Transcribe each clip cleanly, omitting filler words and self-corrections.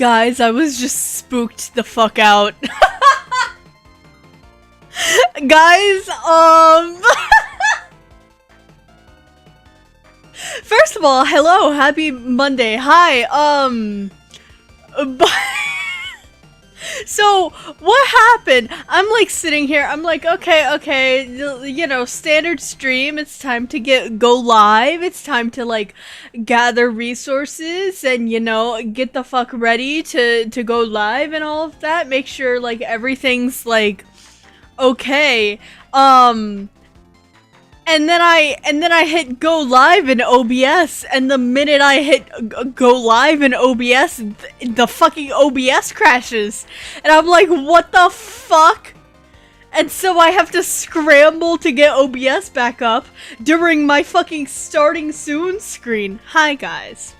Guys, I was just spooked the fuck out. Guys, first of all, hello, happy Monday. Hi, so what happened? I'm like sitting here, I'm like, okay, you know, standard stream, it's time to go live, it's time to like gather resources and, you know, get the fuck ready to go live and all of that, make sure like everything's like okay. And then I hit go live in OBS, and the minute I hit go live in OBS, the fucking OBS crashes. And I'm like, what the fuck? And so I have to scramble to get OBS back up during my fucking starting soon screen. Hi guys.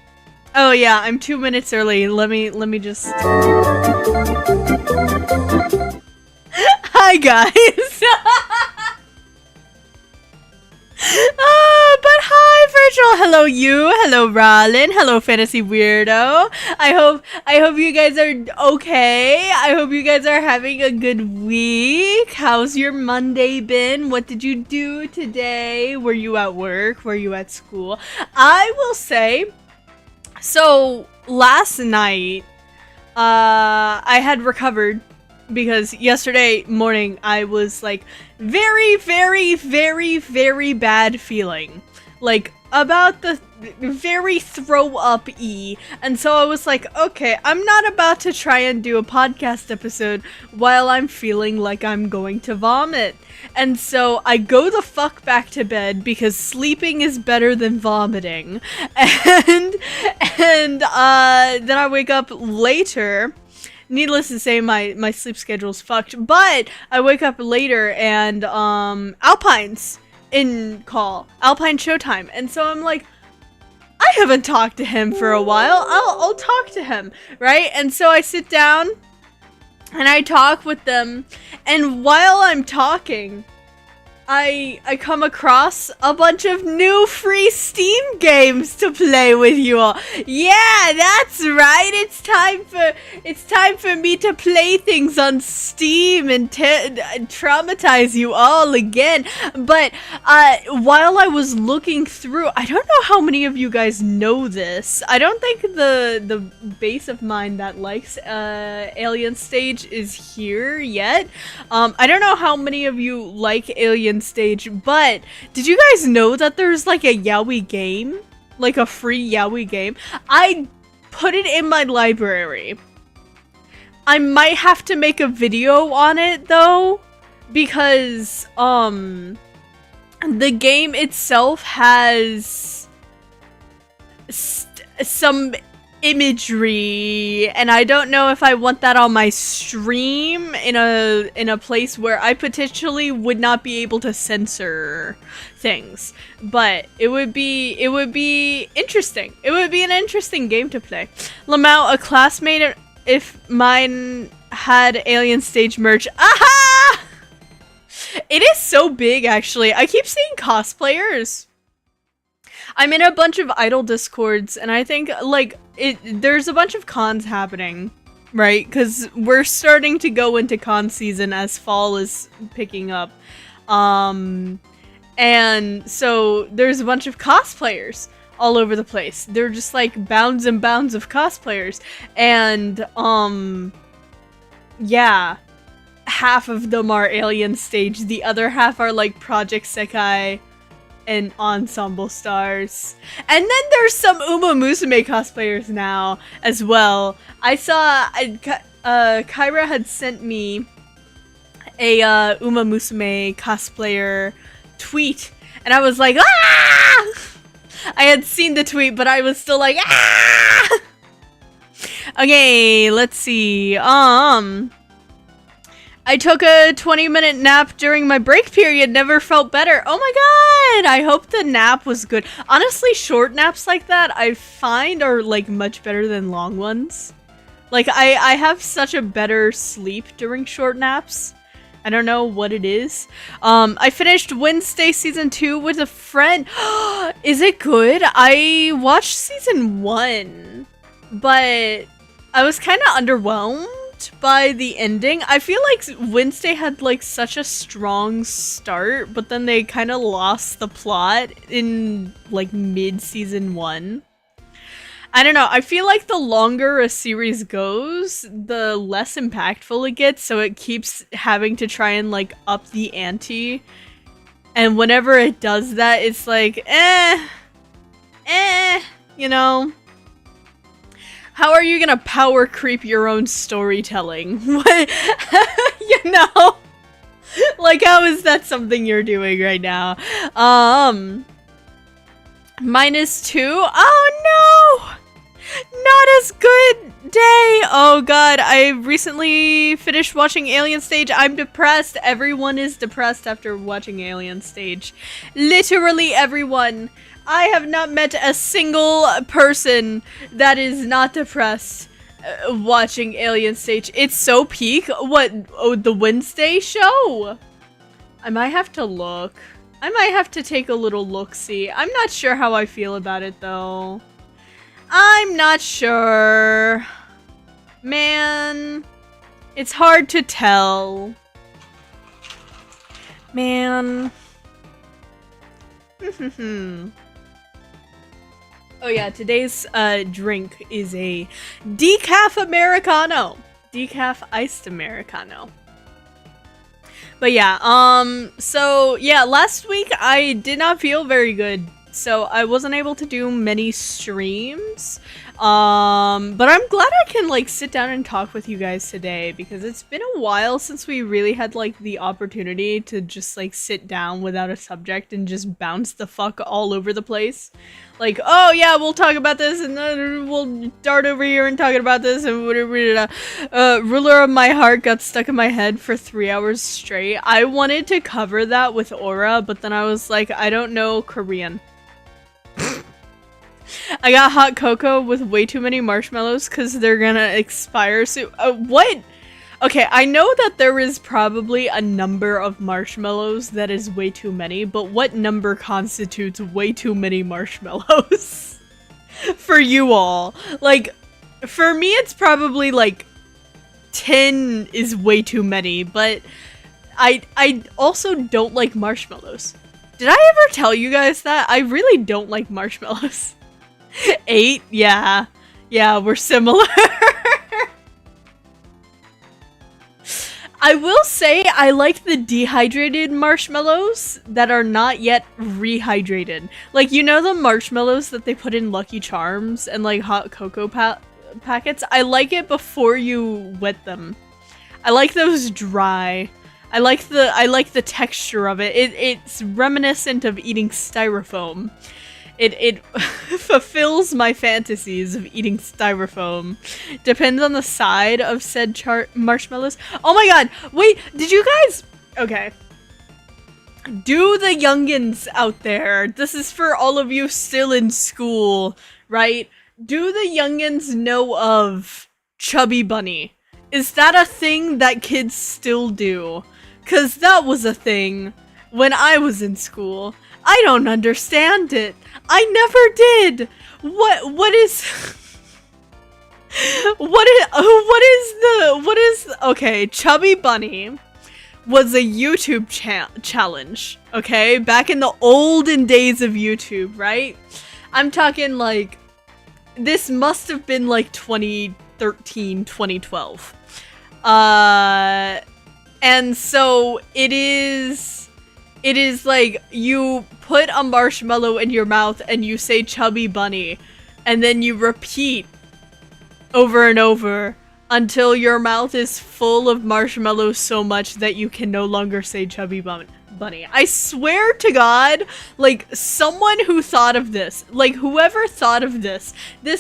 Oh yeah, I'm 2 minutes early. Let me just Hi guys. But hi virtual, hello you, hello Rollin, hello fantasy weirdo. I hope you guys are okay. I hope you guys are having a good week. How's your Monday been? What did you do today? Were you at work? Were you at school? I will say, so last night, I had recovered because yesterday morning I was like very bad feeling, like about the very throw up-y, and so I was like, okay, I'm not about to try and do a podcast episode while I'm feeling like I'm going to vomit. And so I go the fuck back to bed because sleeping is better than vomiting, and then I wake up later. Needless to say, my sleep schedule's fucked, but I wake up later and Alpine's in call, Alpine showtime, and so I'm like, I haven't talked to him for a while, I'll talk to him, right? And so I sit down and I talk with them, and while I'm talking, I come across a bunch of new free Steam games to play with you all. Yeah, that's right. It's time for me to play things on Steam and traumatize you all again. But while I was looking through, I don't know how many of you guys know this. I don't think the base of mine that likes Alien Stage is here yet. I don't know how many of you like Alien Stage, but did you guys know that there's like a yaoi game, like a free yaoi game? I put it in my library. I might have to make a video on it though, because the game itself has some imagery, and I don't know if I want that on my stream in a place where I potentially would not be able to censor things, but it would be interesting. It would be an interesting game to play. Lamau, a classmate, if mine had Alien Stage merch. Aha! It is so big, actually. I keep seeing cosplayers. I'm in a bunch of idol discords, and I think like there's a bunch of cons happening, right? Because we're starting to go into con season as fall is picking up, and so there's a bunch of cosplayers all over the place. They're just like bounds and bounds of cosplayers, and yeah, half of them are Alien Stage, the other half are like Project Sekai and Ensemble Stars. And then there's some Uma Musume cosplayers now as well. I saw Kyra had sent me a Uma Musume cosplayer tweet, and I was like, ah! I had seen the tweet, but I was still like, ah! Okay, let's see. I took a 20-minute nap during my break period, never felt better. Oh my god! I hope the nap was good. Honestly, short naps like that I find are like much better than long ones. Like I have such a better sleep during short naps. I don't know what it is. I finished Wednesday season 2 with a friend. Is it good? I watched season 1, but I was kind of underwhelmed by the ending. I feel like Wednesday had like such a strong start, but then they kind of lost the plot in like mid-season 1. I don't know, I feel like the longer a series goes, the less impactful it gets, so it keeps having to try and like up the ante. And whenever it does that, it's like, you know? How are you gonna power creep your own storytelling? What? You know? Like, how is that something you're doing right now? -2? Oh no! Not as good day! Oh god, I recently finished watching Alien Stage. I'm depressed. Everyone is depressed after watching Alien Stage. Literally everyone. I have not met a single person that is not depressed watching Alien Stage. It's so peak. What? Oh, the Wednesday show? I might have to look. I might have to take a little look-see. I'm not sure how I feel about it, though. I'm not sure. Man. It's hard to tell. Man. Oh yeah, today's drink is a decaf Americano. Decaf iced Americano. But yeah, so yeah, last week I did not feel very good. So I wasn't able to do many streams. But I'm glad I can like sit down and talk with you guys today because it's been a while since we really had like the opportunity to just like sit down without a subject and just bounce the fuck all over the place. Like, oh yeah, we'll talk about this and then we'll dart over here and talking about this and Ruler of My Heart got stuck in my head for 3 hours straight. I wanted to cover that with Aura, but then I was like, I don't know Korean. I got hot cocoa with way too many marshmallows because they're gonna expire soon. What? Okay, I know that there is probably a number of marshmallows that is way too many, but what number constitutes way too many marshmallows? For you all. Like, for me it's probably like 10 is way too many, but I also don't like marshmallows. Did I ever tell you guys that? I really don't like marshmallows. 8? Yeah. Yeah, we're similar. I will say I like the dehydrated marshmallows that are not yet rehydrated. Like, you know the marshmallows that they put in Lucky Charms and like hot cocoa packets? I like it before you wet them. I like those dry. I like the texture of it. It's reminiscent of eating styrofoam. It fulfills my fantasies of eating styrofoam. Depends on the side of said marshmallows. Oh my god! Wait, did you guys... Okay. Do the youngins out there, this is for all of you still in school, right? Do the youngins know of Chubby Bunny? Is that a thing that kids still do? 'Cause that was a thing when I was in school. I don't understand it. I never did. What is okay, Chubby Bunny was a YouTube challenge, okay? Back in the olden days of YouTube, right? I'm talking like this must have been like 2013, 2012. And so it is like you put a marshmallow in your mouth and you say Chubby Bunny, and then you repeat over and over until your mouth is full of marshmallows so much that you can no longer say Chubby Bunny. I swear to God, like, someone who thought of this, like, whoever thought of this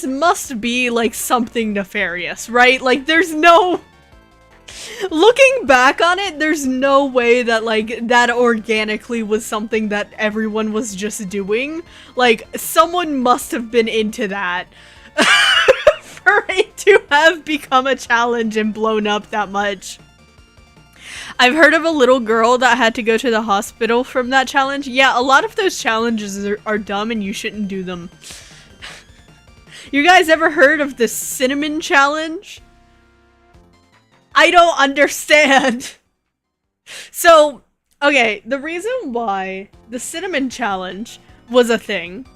must be, like, something nefarious, right? Like, there's no... Looking back on it, there's no way that, like, that organically was something that everyone was just doing. Like, someone must have been into that for it to have become a challenge and blown up that much. I've heard of a little girl that had to go to the hospital from that challenge. Yeah, a lot of those challenges are dumb and you shouldn't do them. You guys ever heard of the cinnamon challenge? I don't understand. So, okay, the reason why the cinnamon challenge was a thing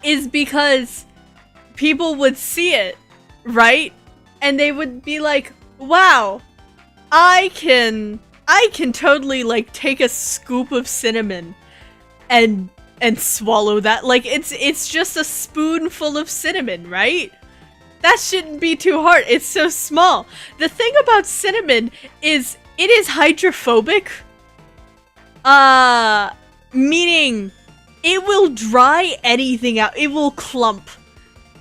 is because people would see it, right? And they would be like, wow, I can totally like take a scoop of cinnamon and swallow that. Like it's just a spoonful of cinnamon, right? That shouldn't be too hard. It's so small. The thing about cinnamon is it is hydrophobic. Meaning it will dry anything out. It will clump.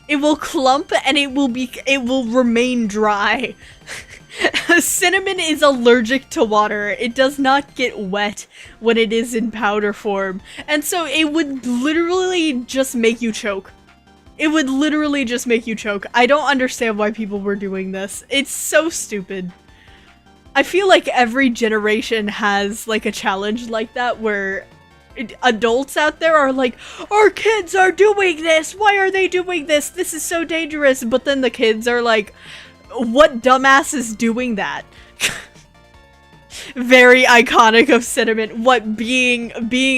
It will clump and it will remain dry. Cinnamon is allergic to water. It does not get wet when it is in powder form. And so it would literally just make you choke. It would literally just make you choke. I don't understand why people were doing this. It's so stupid. I feel like every generation has like a challenge like that where adults out there are like, our kids are doing this. Why are they doing this? This is so dangerous. But then the kids are like, what dumbass is doing that? Very iconic of cinnamon. What, being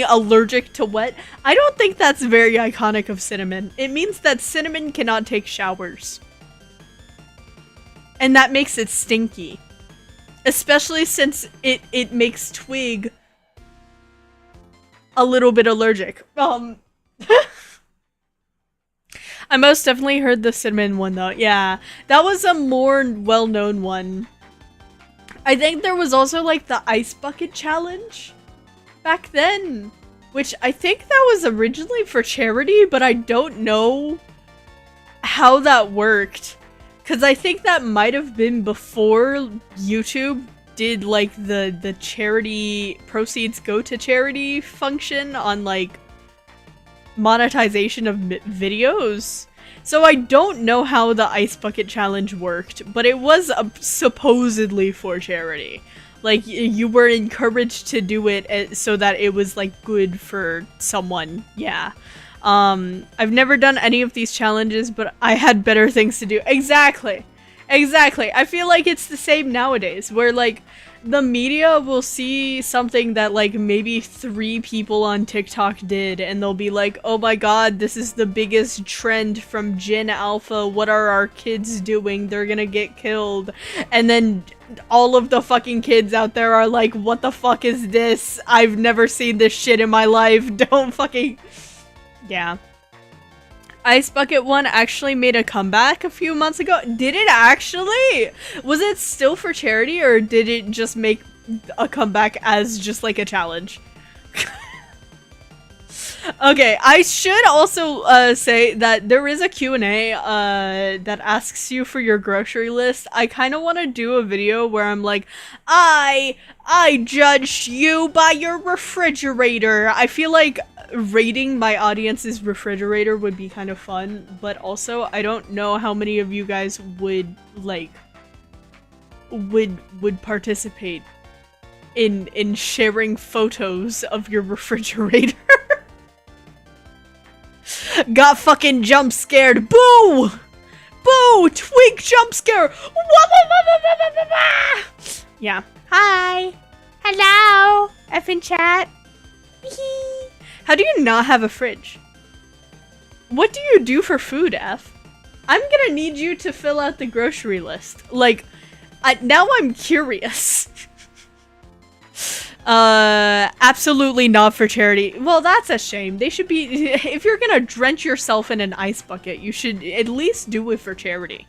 allergic to wet? I don't think that's very iconic of cinnamon. It means that cinnamon cannot take showers. And that makes it stinky. Especially since it makes Twig a little bit allergic. I most definitely heard the cinnamon one though. Yeah, that was a more well-known one. I think there was also like the ice bucket challenge back then, which I think that was originally for charity, but I don't know how that worked. Cause I think that might have been before YouTube did like the charity proceeds go to charity function on like monetization of videos. So I don't know how the ice bucket challenge worked, but it was supposedly for charity. Like you were encouraged to do it so that it was like good for someone. Yeah. I've never done any of these challenges, but I had better things to do. Exactly. Exactly. I feel like it's the same nowadays, where like the media will see something that like maybe 3 people on TikTok did, and they'll be like, oh my god, this is the biggest trend from Gen Alpha. What are our kids doing? They're gonna get killed. And then all of the fucking kids out there are like, what the fuck is this? I've never seen this shit in my life. Don't fucking... Yeah. Ice Bucket 1 actually made a comeback a few months ago. Did it actually? Was it still for charity, or did it just make a comeback as just like a challenge? Okay, I should also say that there is a Q&A that asks you for your grocery list. I kind of want to do a video where I'm like, I judged you by your refrigerator. I feel like rating my audience's refrigerator would be kind of fun, but also I don't know how many of you guys would like would participate in sharing photos of your refrigerator. Got fucking jump scared. Boo! Boo! Twig jump scare! Yeah. Hi! Hello! F in chat. How do you not have a fridge? What do you do for food, F? I'm gonna need you to fill out the grocery list. Like, now I'm curious. Absolutely not for charity. Well, that's a shame. They should be, if you're gonna drench yourself in an ice bucket, you should at least do it for charity.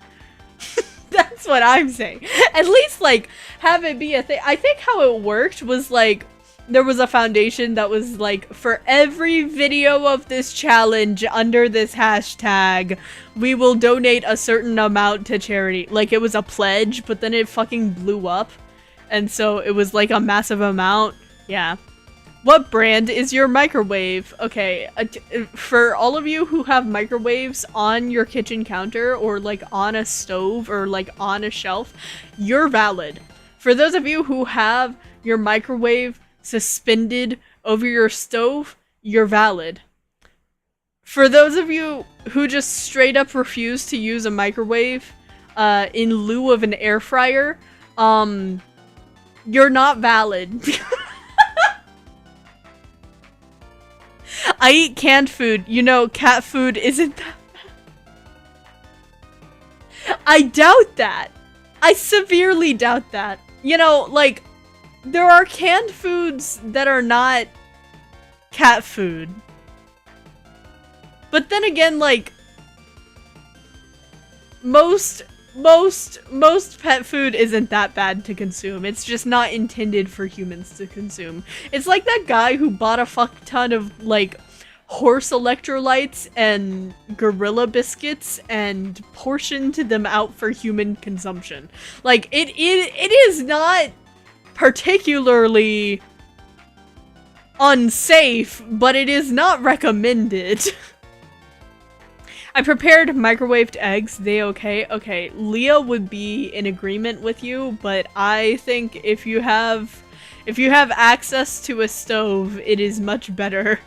That's what I'm saying. At least, like, have it be a thing. I think how it worked was, like, there was a foundation that was like, for every video of this challenge under this hashtag, we will donate a certain amount to charity. Like, it was a pledge, but then it fucking blew up. And so it was like a massive amount. Yeah. What brand is your microwave? Okay, for all of you who have microwaves on your kitchen counter, or like on a stove, or like on a shelf, you're valid. For those of you who have your microwave suspended over your stove, you're valid. For those of you who just straight up refuse to use a microwave in lieu of an air fryer, you're not valid. I eat canned food. You know, cat food isn't that bad. I doubt that. I severely doubt that. You know, like, there are canned foods that are not cat food. But then again, like, most pet food isn't that bad to consume. It's just not intended for humans to consume. It's like that guy who bought a fuck ton of, like, horse electrolytes and gorilla biscuits and portioned them out for human consumption. Like, it is not particularly unsafe, but it is not recommended. I prepared microwaved eggs. They okay? Okay, Leah would be in agreement with you, but I think if you have access to a stove, it is much better.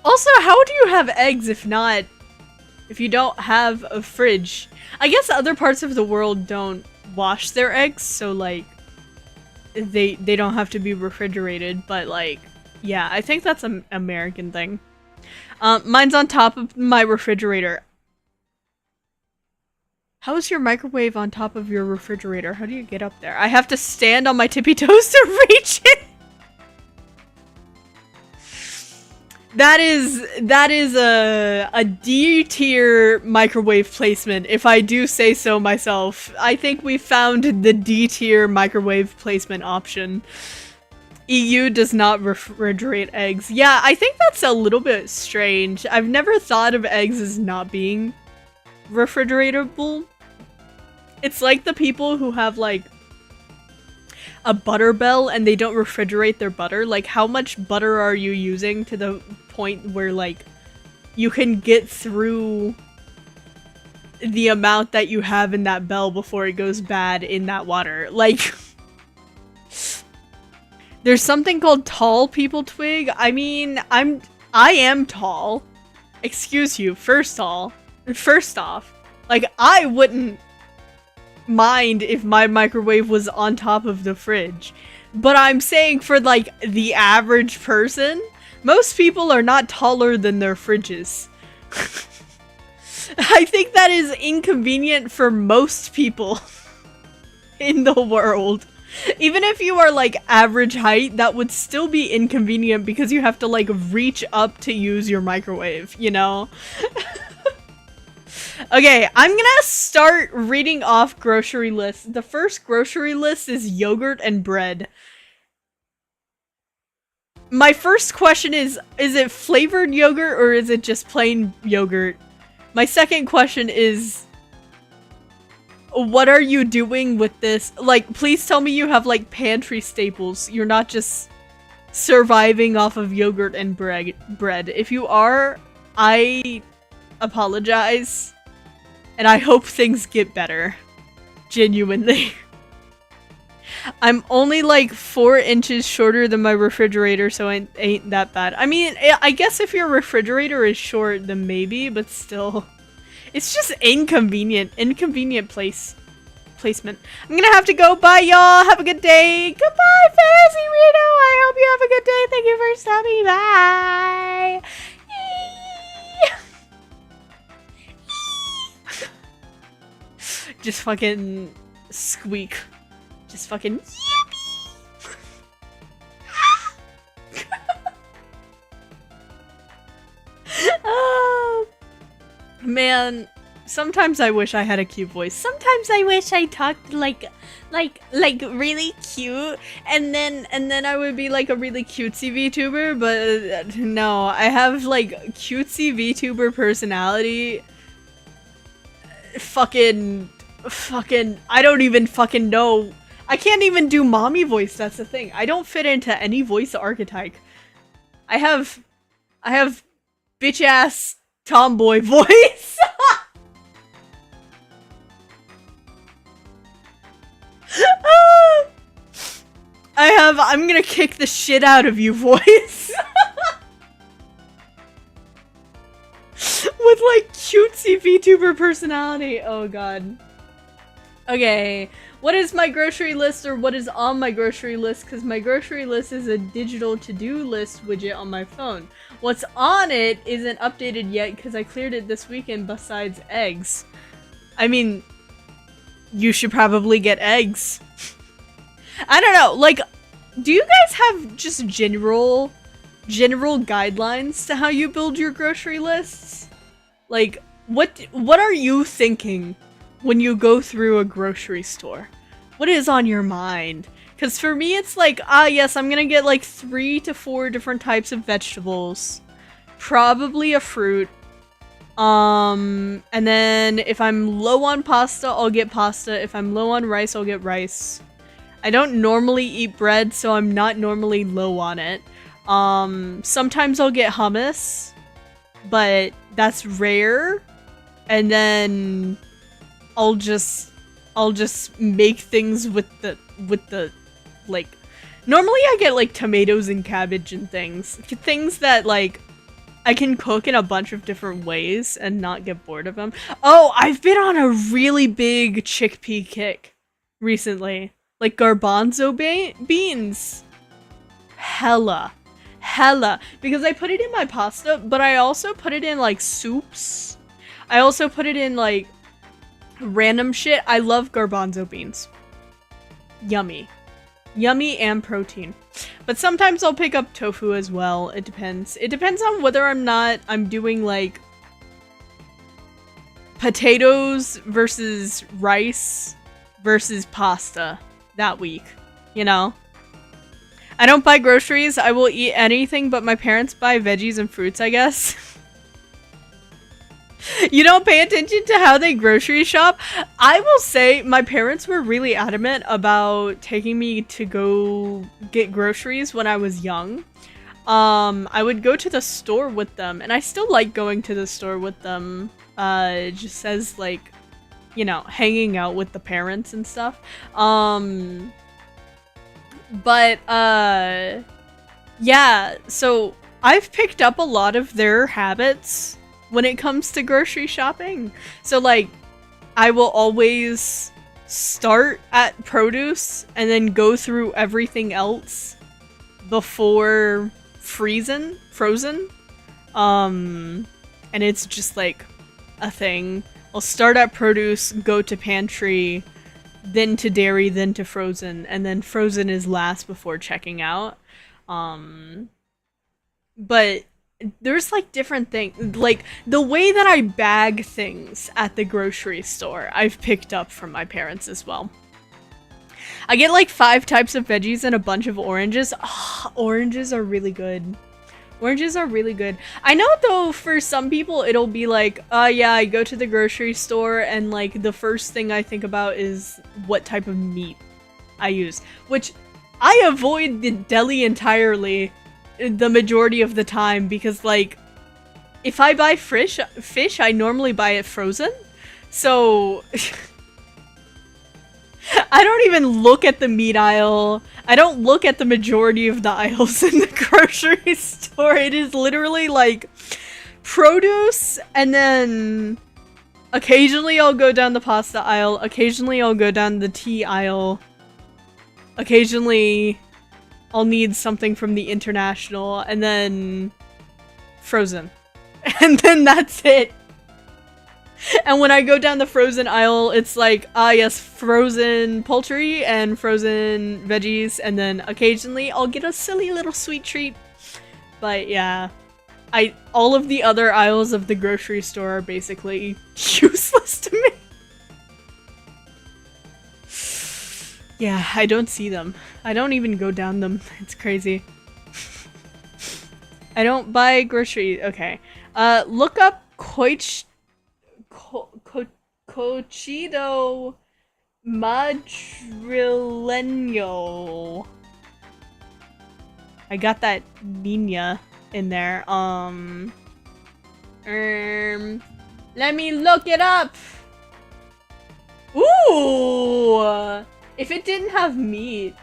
Also, how do you have eggs if you don't have a fridge? I guess other parts of the world don't wash their eggs, so like they don't have to be refrigerated, but like, yeah, I think that's an American thing. Mine's on top of my refrigerator. How is your microwave on top of your refrigerator? How do you get up there? I have to stand on my tippy toes to reach it. That is a D tier microwave placement, if I do say so myself. I think we found the D tier microwave placement option. EU does not refrigerate eggs. Yeah, I think that's a little bit strange. I've never thought of eggs as not being refrigeratable. It's like the people who have, like, a butter bell and they don't refrigerate their butter. Like, how much butter are you using to the point where, like, you can get through the amount that you have in that bell before it goes bad in that water? Like... There's something called tall people, Twig. I mean, I am tall. Excuse you, first off. Like, I wouldn't mind if my microwave was on top of the fridge. But I'm saying for, like, the average person, most people are not taller than their fridges. I think that is inconvenient for most people in the world. Even if you are, like, average height, that would still be inconvenient because you have to, like, reach up to use your microwave, you know? Okay, I'm gonna start reading off grocery lists. The first grocery list is yogurt and bread. My first question is it flavored yogurt or is it just plain yogurt? My second question is, what are you doing with this? Like, please tell me you have, like, pantry staples. You're not just surviving off of yogurt and bread. If you are, I apologize. And I hope things get better. Genuinely. I'm only, like, 4 inches shorter than my refrigerator, so it ain't that bad. I mean, I guess if your refrigerator is short, then maybe, but still. It's just inconvenient. Inconvenient placement. I'm gonna have to go. Bye, y'all. Have a good day. Goodbye, Fantasy Reno. I hope you have a good day. Thank you for stopping by. Just fucking squeak. Just fucking yippee. Oh. Man, sometimes I wish I had a cute voice. Sometimes I wish I talked like really cute, and then I would be like a really cutesy VTuber, but no, I have like cutesy VTuber personality. Fucking, I don't even fucking know. I can't even do mommy voice, that's the thing. I don't fit into any voice archetype. I have bitch ass tomboy voice. I'm gonna kick the shit out of you voice. spicy VTuber personality. Oh god. Okay, what is my grocery list, or what is on my grocery list? Because my grocery list is a digital to-do list widget on my phone. What's on it isn't updated yet because I cleared it this weekend besides eggs. I mean, you should probably get eggs. I don't know, like, do you guys have just general guidelines to how you build your grocery lists? Like, what are you thinking when you go through a grocery store? What is on your mind? Because for me, it's like, yes, I'm gonna get like 3 to 4 different types of vegetables. Probably a fruit. And then if I'm low on pasta, I'll get pasta. If I'm low on rice, I'll get rice. I don't normally eat bread, so I'm not normally low on it. Sometimes I'll get hummus, but that's rare. And then I'll just make things with the like, normally I get like tomatoes and cabbage and things that like I can cook in a bunch of different ways and not get bored of them. Oh, I've been on a really big chickpea kick recently, like garbanzo beans. Hella, because I put it in my pasta, but I also put it in like soups. I also put it in like random shit. I love garbanzo beans. Yummy and protein. But sometimes I'll pick up tofu as well. It depends on whether I'm doing like potatoes versus rice versus pasta that week, you know? I don't buy groceries. I will eat anything, but my parents buy veggies and fruits, I guess. You don't pay attention to how they grocery shop? I will say my parents were really adamant about taking me to go get groceries when I was young. I would go to the store with them, and I still like going to the store with them, just as like, you know, hanging out with the parents and stuff. Yeah, so I've picked up a lot of their habits when it comes to grocery shopping. So like, I will always start at produce and then go through everything else before frozen. And it's just like a thing. I'll start at produce, go to pantry, then to dairy, then to frozen, and then frozen is last before checking out. But there's like different things, like the way that I bag things at the grocery store, I've picked up from my parents as well. I get like 5 types of veggies and a bunch of oranges. Oh, oranges are really good. Oranges are really good. I know though, for some people it'll be like, yeah, I go to the grocery store and like the first thing I think about is what type of meat I use, which I avoid the deli entirely the majority of the time, because like if I buy fish, I normally buy it frozen, so I don't even look at the meat aisle. I don't look at the majority of the aisles in the grocery store. It is literally like produce, and then occasionally I'll go down the pasta aisle, occasionally I'll go down the tea aisle, occasionally I'll need something from the international, and then frozen. And then that's it. And when I go down the frozen aisle, it's like, yes, frozen poultry and frozen veggies, and then occasionally I'll get a silly little sweet treat. But yeah, all of the other aisles of the grocery store are basically useless to me. Yeah, I don't see them. I don't even go down them. It's crazy. I don't buy groceries. Okay. Look up Cochido Madrileño. I got that Nina in there. Let me look it up. Ooh! If it didn't have meat,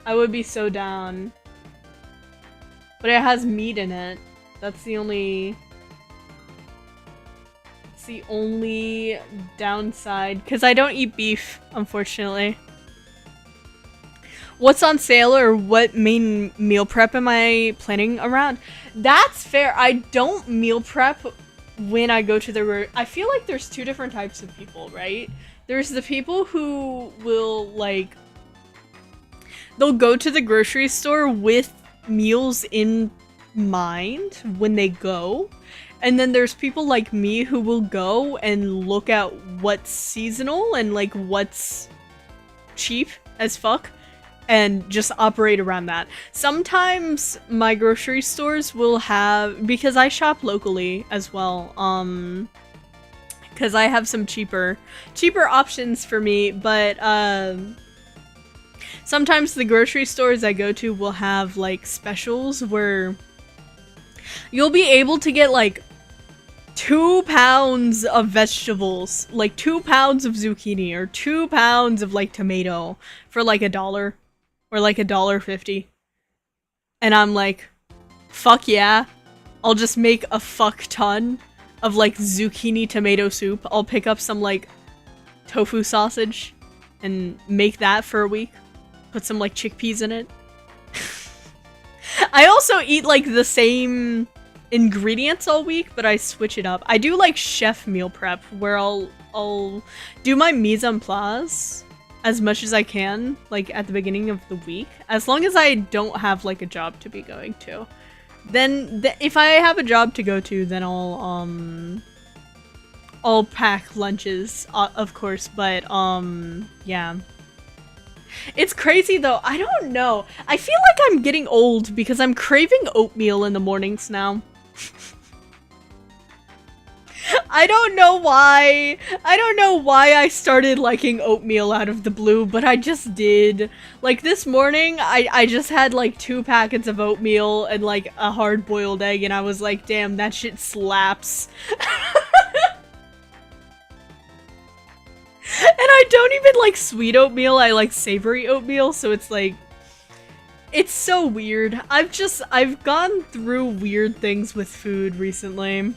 I would be so down. But it has meat in it. That's the only That's the only downside, because I don't eat beef, unfortunately. What's on sale or what main meal prep am I planning around? That's fair. I don't meal prep when I go to the... I feel like there's two different types of people, right? There's the people who will, like... They'll go to the grocery store with meals in mind when they go. And then there's people like me who will go and look at what's seasonal and, like, what's cheap as fuck. And just operate around that. Sometimes my grocery stores will have, because I shop locally as well, because I have some cheaper options for me, but sometimes the grocery stores I go to will have like specials where you'll be able to get like 2 pounds of vegetables, like 2 pounds of zucchini or 2 pounds of like tomato for like $1. Or like $1.50. And I'm like, fuck yeah. I'll just make a fuck ton of like zucchini tomato soup. I'll pick up some like tofu sausage and make that for a week. Put some like chickpeas in it. I also eat like the same ingredients all week, but I switch it up. I do like chef meal prep where I'll do my mise en place as much as I can, like, at the beginning of the week. As long as I don't have, like, a job to be going to. Then, if I have a job to go to, then I'll pack lunches, of course, but, yeah. It's crazy, though. I don't know. I feel like I'm getting old because I'm craving oatmeal in the mornings now. I don't know why. I don't know why I started liking oatmeal out of the blue, but I just did. Like this morning, I just had like 2 packets of oatmeal and like a hard-boiled egg, and I was like, damn, that shit slaps. And I don't even like sweet oatmeal, I like savory oatmeal, so it's like... It's so weird. I've gone through weird things with food recently.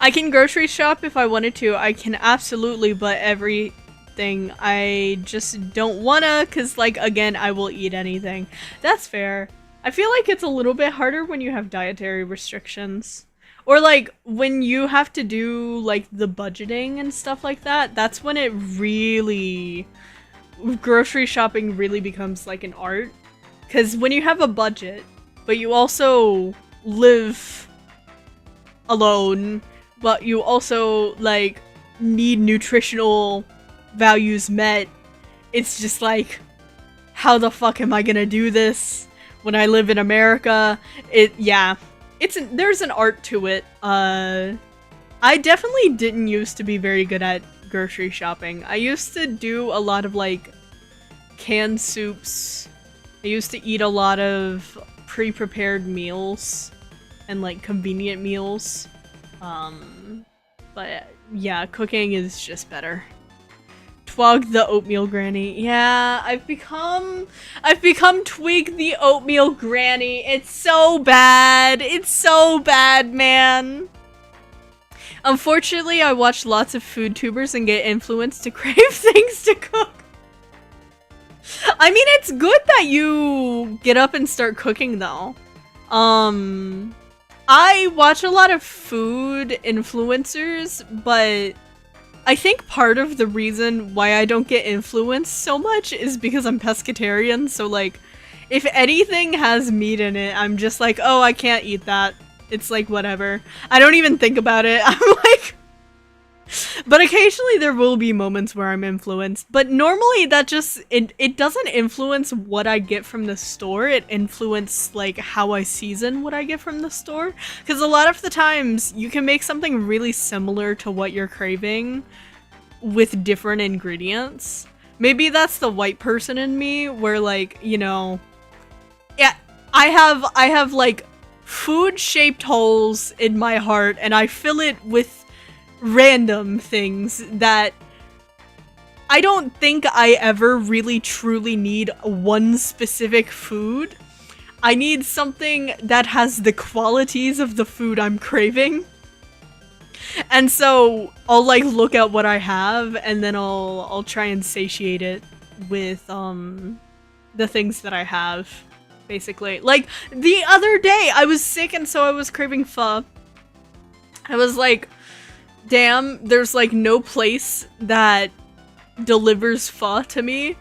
I can grocery shop if I wanted to. I can absolutely, but everything I just don't wanna, cause like, again, I will eat anything. That's fair. I feel like it's a little bit harder when you have dietary restrictions. Or like, when you have to do like the budgeting and stuff like that, that's when it really... Grocery shopping really becomes like an art. Cause when you have a budget, but you also live alone, but you also, like, need nutritional values met. It's just like, how the fuck am I gonna do this when I live in America? Yeah. There's an art to it. I definitely didn't used to be very good at grocery shopping. I used to do a lot of, like, canned soups. I used to eat a lot of pre-prepared meals and, like, convenient meals. But yeah, cooking is just better. Twig the oatmeal granny. Yeah, I've become Twig the oatmeal granny. It's so bad. It's so bad, man. Unfortunately, I watch lots of food tubers and get influenced to crave things to cook. I mean, it's good that you get up and start cooking, though. I watch a lot of food influencers, but I think part of the reason why I don't get influenced so much is because I'm pescatarian, so like, if anything has meat in it, I'm just like, oh, I can't eat that. It's like, whatever. I don't even think about it. I'm like... But occasionally there will be moments where I'm influenced, but normally that just, it doesn't influence what I get from the store, it influences like how I season what I get from the store, because a lot of the times you can make something really similar to what you're craving with different ingredients. Maybe that's the white person in me, where like, you know, yeah, I have like food-shaped holes in my heart, and I fill it with random things that I don't think I ever really truly need one specific food. I need something that has the qualities of the food I'm craving. And so I'll like look at what I have and then I'll try and satiate it with the things that I have, basically. Like the other day I was sick and so I was craving pho. I was like, damn, there's like no place that delivers pho to me.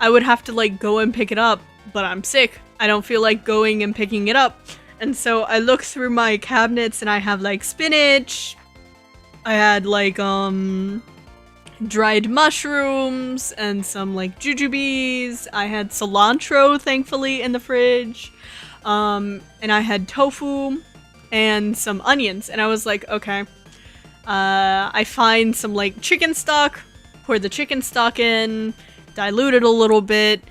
I would have to like go and pick it up, but I'm sick. I don't feel like going and picking it up. And so I look through my cabinets and I have like spinach. I had like dried mushrooms and some like jujubes. I had cilantro, thankfully, in the fridge. And I had tofu and some onions. And I was like, okay. I find some like chicken stock, pour the chicken stock in, dilute it a little bit,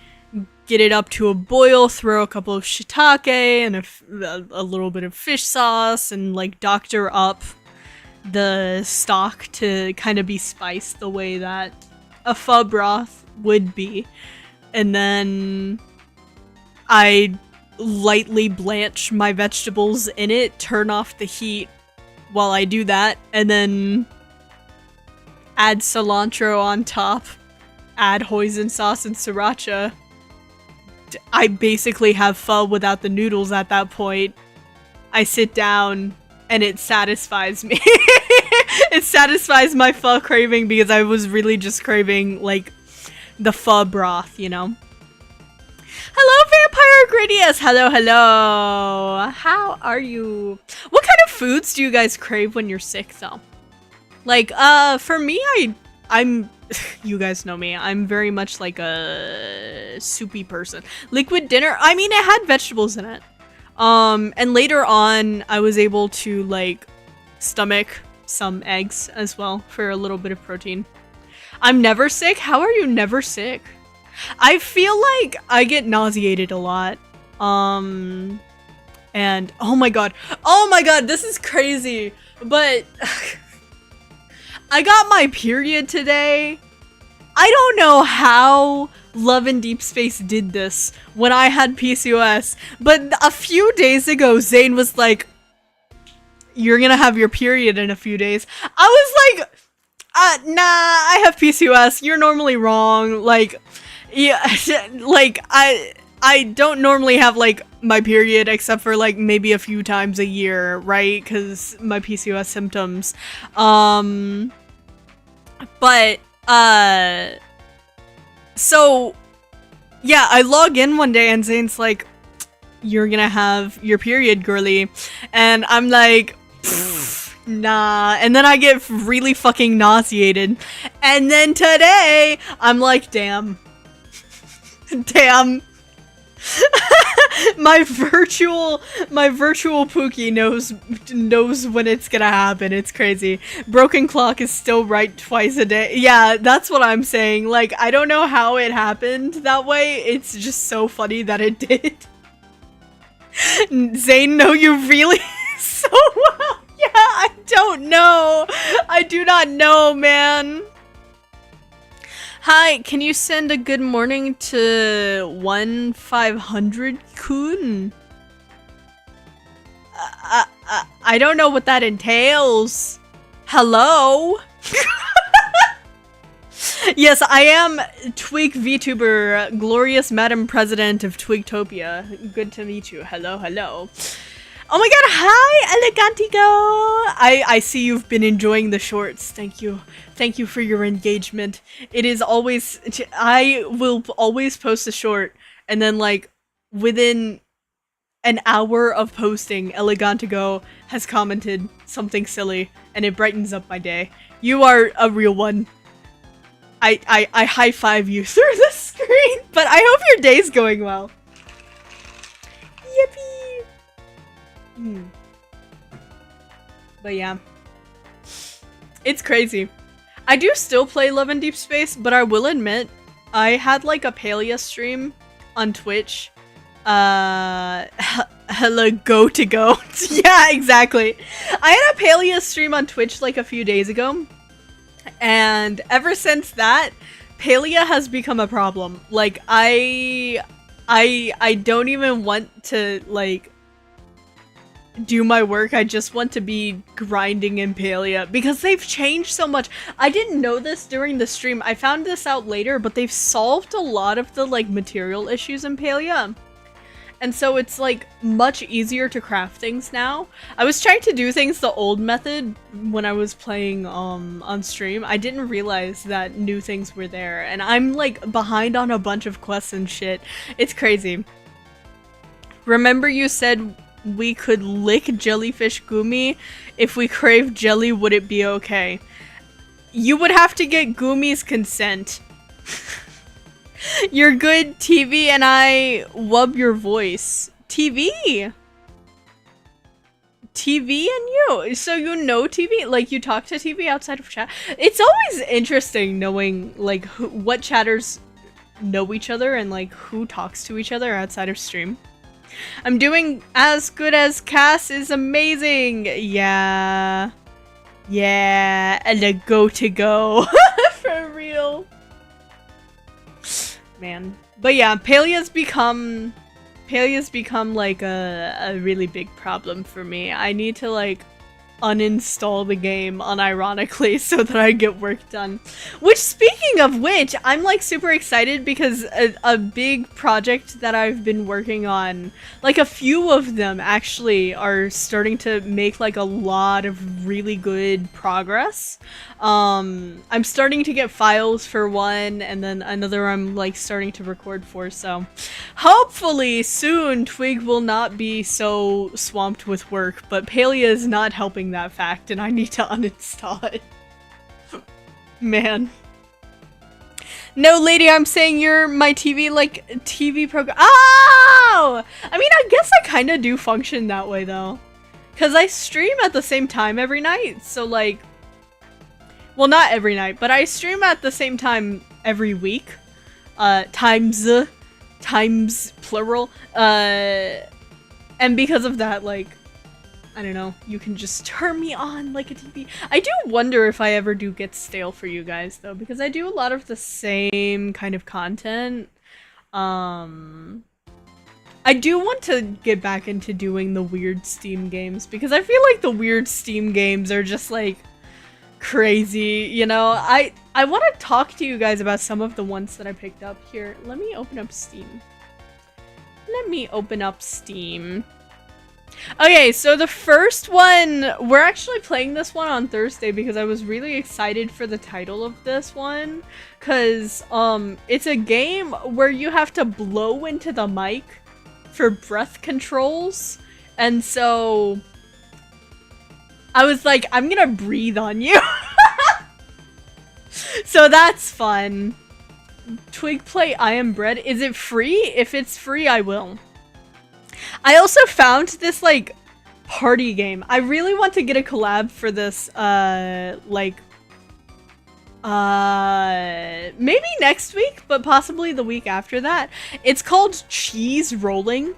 get it up to a boil, throw a couple of shiitake and a little bit of fish sauce, and like doctor up the stock to kind of be spiced the way that a pho broth would be. And then I lightly blanch my vegetables in it, turn off the heat while I do that, and then add cilantro on top, add hoisin sauce and sriracha. I basically have pho without the noodles at that point. I sit down and it satisfies me. It satisfies my pho craving because I was really just craving like the pho broth, you know? Hello, Vampire Gradius! Hello, hello! How are you? What kind of foods do you guys crave when you're sick, though? Like, for me, I'm... You guys know me. I'm very much like a soupy person. Liquid dinner, I mean, it had vegetables in it. And later on, I was able to, like, stomach some eggs as well for a little bit of protein. I'm never sick? How are you never sick? I feel like I get nauseated a lot. And oh my god, this is crazy. But I got my period today. I don't know how Love and Deep Space did this when I had PCOS, but a few days ago, Zane was like, "You're gonna have your period in a few days." I was like, nah, I have PCOS. You're normally wrong. Like, yeah, like, I don't normally have, like, my period except for, like, maybe a few times a year, right? Because my PCOS symptoms. But, so, yeah, I log in one day and Zane's like, "You're gonna have your period, girly." And I'm like, nah. And then I get really fucking nauseated. And then today, I'm like, damn. Damn. my virtual POOKIE knows when it's gonna happen. It's crazy. Broken clock is still right twice a day. Yeah, that's what I'm saying. Like, I don't know how it happened that way. It's just so funny that it did. Zane, know you really so well. Yeah, I don't know. I do not know, man. Hi, can you send a good morning to 1500 Kun? I don't know what that entails. Hello? Yes, I am Twig Vtuber, glorious Madam President of Twigtopia. Good to meet you. Hello, hello. Oh my god, hi, Elegantigo! I see you've been enjoying the shorts. Thank you. Thank you for your engagement. It is always... I will always post a short, and then, like, within an hour of posting, Elegantigo has commented something silly, and it brightens up my day. You are a real one. I high-five you through the screen, but I hope your day's going well. Yippee! But yeah, it's crazy. I do still play Love and Deep Space, but I will admit, I had like a Palia stream on Twitch. Hello, go to go. Yeah, exactly. I had a Palia stream on Twitch like a few days ago, and ever since that, Palia has become a problem. Like, I don't even want to, like, do my work. I just want to be grinding in Palia because they've changed so much. I didn't know this during the stream. I found this out later, but they've solved a lot of the like material issues in Palia. And so it's like much easier to craft things now. I was trying to do things the old method when I was playing on stream. I didn't realize that new things were there, and I'm like behind on a bunch of quests and shit. It's crazy. Remember you said we could lick jellyfish Gumi? If we crave jelly, would it be okay? You would have to get Gumi's consent. You're good, TV, and I love your voice. TV! TV and you! So you know TV? Like, you talk to TV outside of chat? It's always interesting knowing, like, what chatters know each other and, like, who talks to each other outside of stream. I'm doing as good as Cass is amazing! Yeah. Yeah, and a go. For real. Man. But yeah, Palia's become like a really big problem for me. I need to like uninstall the game unironically so that I get work done. Which, speaking of which, I'm like super excited because a big project that I've been working on, like a few of them actually are starting to make like a lot of really good progress. I'm starting to get files for one, and then another I'm like starting to record for, so hopefully soon Twig will not be so swamped with work, but Palia is not helping that fact, and I need to uninstall it. Man. No, lady, I'm saying you're my TV, like, TV program. Oh! I mean, I guess I kind of do function that way, though. Because I stream at the same time every night, so, like... Well, not every night, but I stream at the same time every week. Times plural. And because of that, like... I don't know, you can just turn me on like a TV. I do wonder if I ever do get stale for you guys, though, because I do a lot of the same kind of content. I do want to get back into doing the weird Steam games, because I feel like the weird Steam games are just, like, crazy, you know? I want to talk to you guys about some of the ones that I picked up here. Let me open up Steam. Okay, so the first one, we're actually playing this one on Thursday because I was really excited for the title of this one, because it's a game where you have to blow into the mic for breath controls, and so I was like, I'm gonna breathe on you. So that's fun. Twig play I Am Bread. Is it free? If it's free, I will. I also found this, like, party game. I really want to get a collab for this, maybe next week, but possibly the week after that. It's called Cheese Rolling.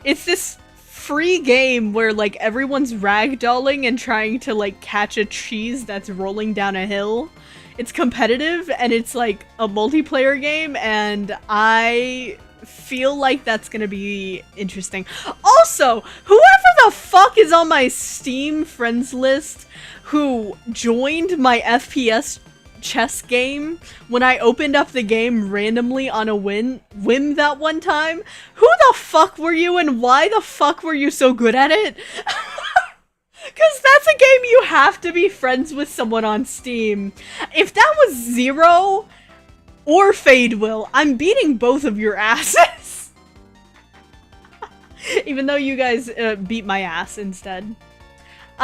It's this free game where, like, everyone's ragdolling and trying to, like, catch a cheese that's rolling down a hill. It's competitive, and it's, like, a multiplayer game, and I feel like that's gonna be interesting. Also, whoever the fuck is on my Steam friends list who joined my FPS chess game when I opened up the game randomly on a whim that one time, who the fuck were you and why the fuck were you so good at it? Because that's a game you have to be friends with someone on Steam. If that was Zero or Fade Will, I'm beating both of your asses. Even though you guys beat my ass instead.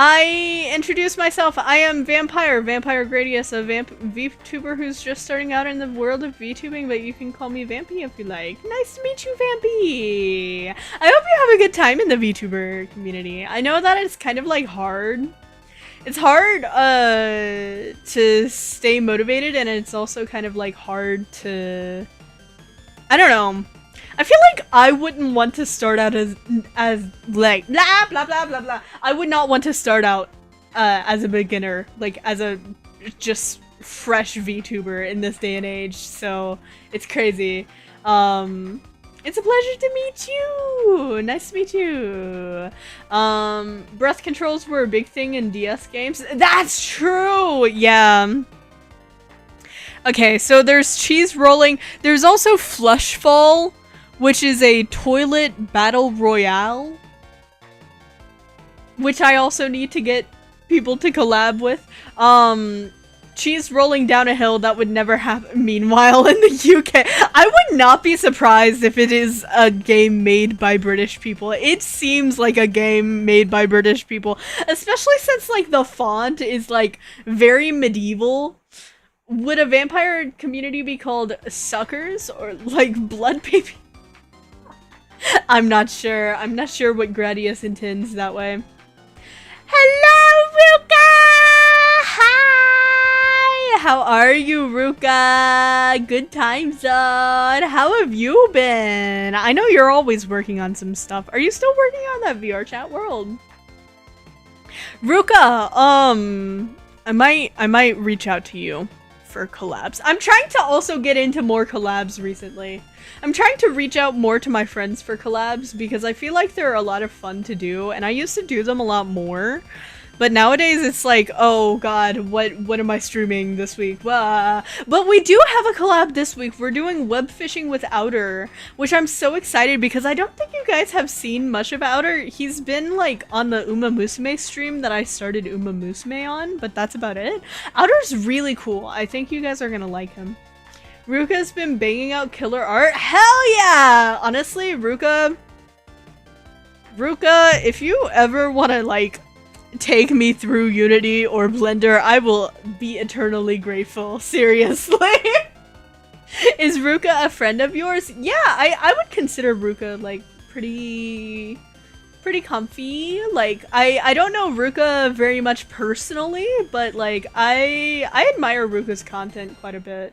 I introduced myself. I am Vampire Gradius, a Vtuber who's just starting out in the world of VTubing, but you can call me Vampy if you like. Nice to meet you, Vampy! I hope you have a good time in the VTuber community. I know that it's kind of like hard. It's hard to stay motivated, and it's also kind of like hard to... I don't know. I feel like I wouldn't want to start out as like blah blah blah blah blah. I would not want to start out as a beginner, like as a just fresh VTuber in this day and age. So it's crazy. It's a pleasure to meet you! Nice to meet you! Breath controls were a big thing in DS games. That's true! Yeah. Okay, so there's cheese rolling. There's also Flushfall, which is a toilet battle royale, which I also need to get people to collab with. Cheese rolling down a hill, that would never happen. Meanwhile, in the UK, I would not be surprised if it is a game made by British people. It seems like a game made by British people, especially since like the font is like very medieval. Would a vampire community be called suckers or like blood baby? I'm not sure. I'm not sure what Gradius intends that way. Hello, Ruka! Hi! How are you, Ruka? Good time zone. How have you been? I know you're always working on some stuff. Are you still working on that VR chat world? Ruka, I might reach out to you for collabs. I'm trying to also get into more collabs recently. I'm trying to reach out more to my friends for collabs because I feel like they're a lot of fun to do, and I used to do them a lot more. But nowadays it's like, oh god, what am I streaming this week? But we do have a collab this week. We're doing web fishing with Outer, which I'm so excited because I don't think you guys have seen much of Outer. He's been like on the Uma Musume stream that I started Uma Musume on, but that's about it. Outer's really cool. I think you guys are gonna like him. Ruka's been banging out killer art. Hell yeah! Honestly, Ruka, if you ever want to like take me through Unity or Blender, I will be eternally grateful. Seriously. Is Ruka a friend of yours? Yeah, I would consider Ruka like pretty comfy. Like I don't know Ruka very much personally, but like I admire Ruka's content quite a bit.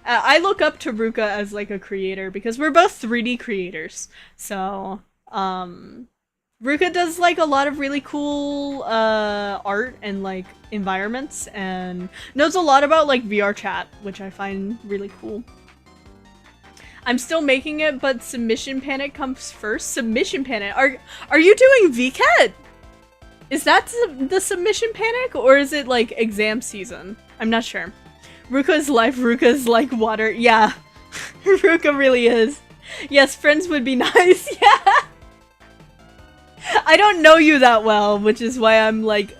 I look up to Ruka as like a creator because we're both 3D creators. So, Ruka does like a lot of really cool art and like environments and knows a lot about like VR chat, which I find really cool. I'm still making it, but Submission Panic comes first. Submission Panic? Are you doing VCAT? Is that the Submission Panic or is it like exam season? I'm not sure. Ruka's life, Ruka's like water. Yeah, Ruka really is. Yes, friends would be nice. Yeah. I don't know you that well, which is why I'm like,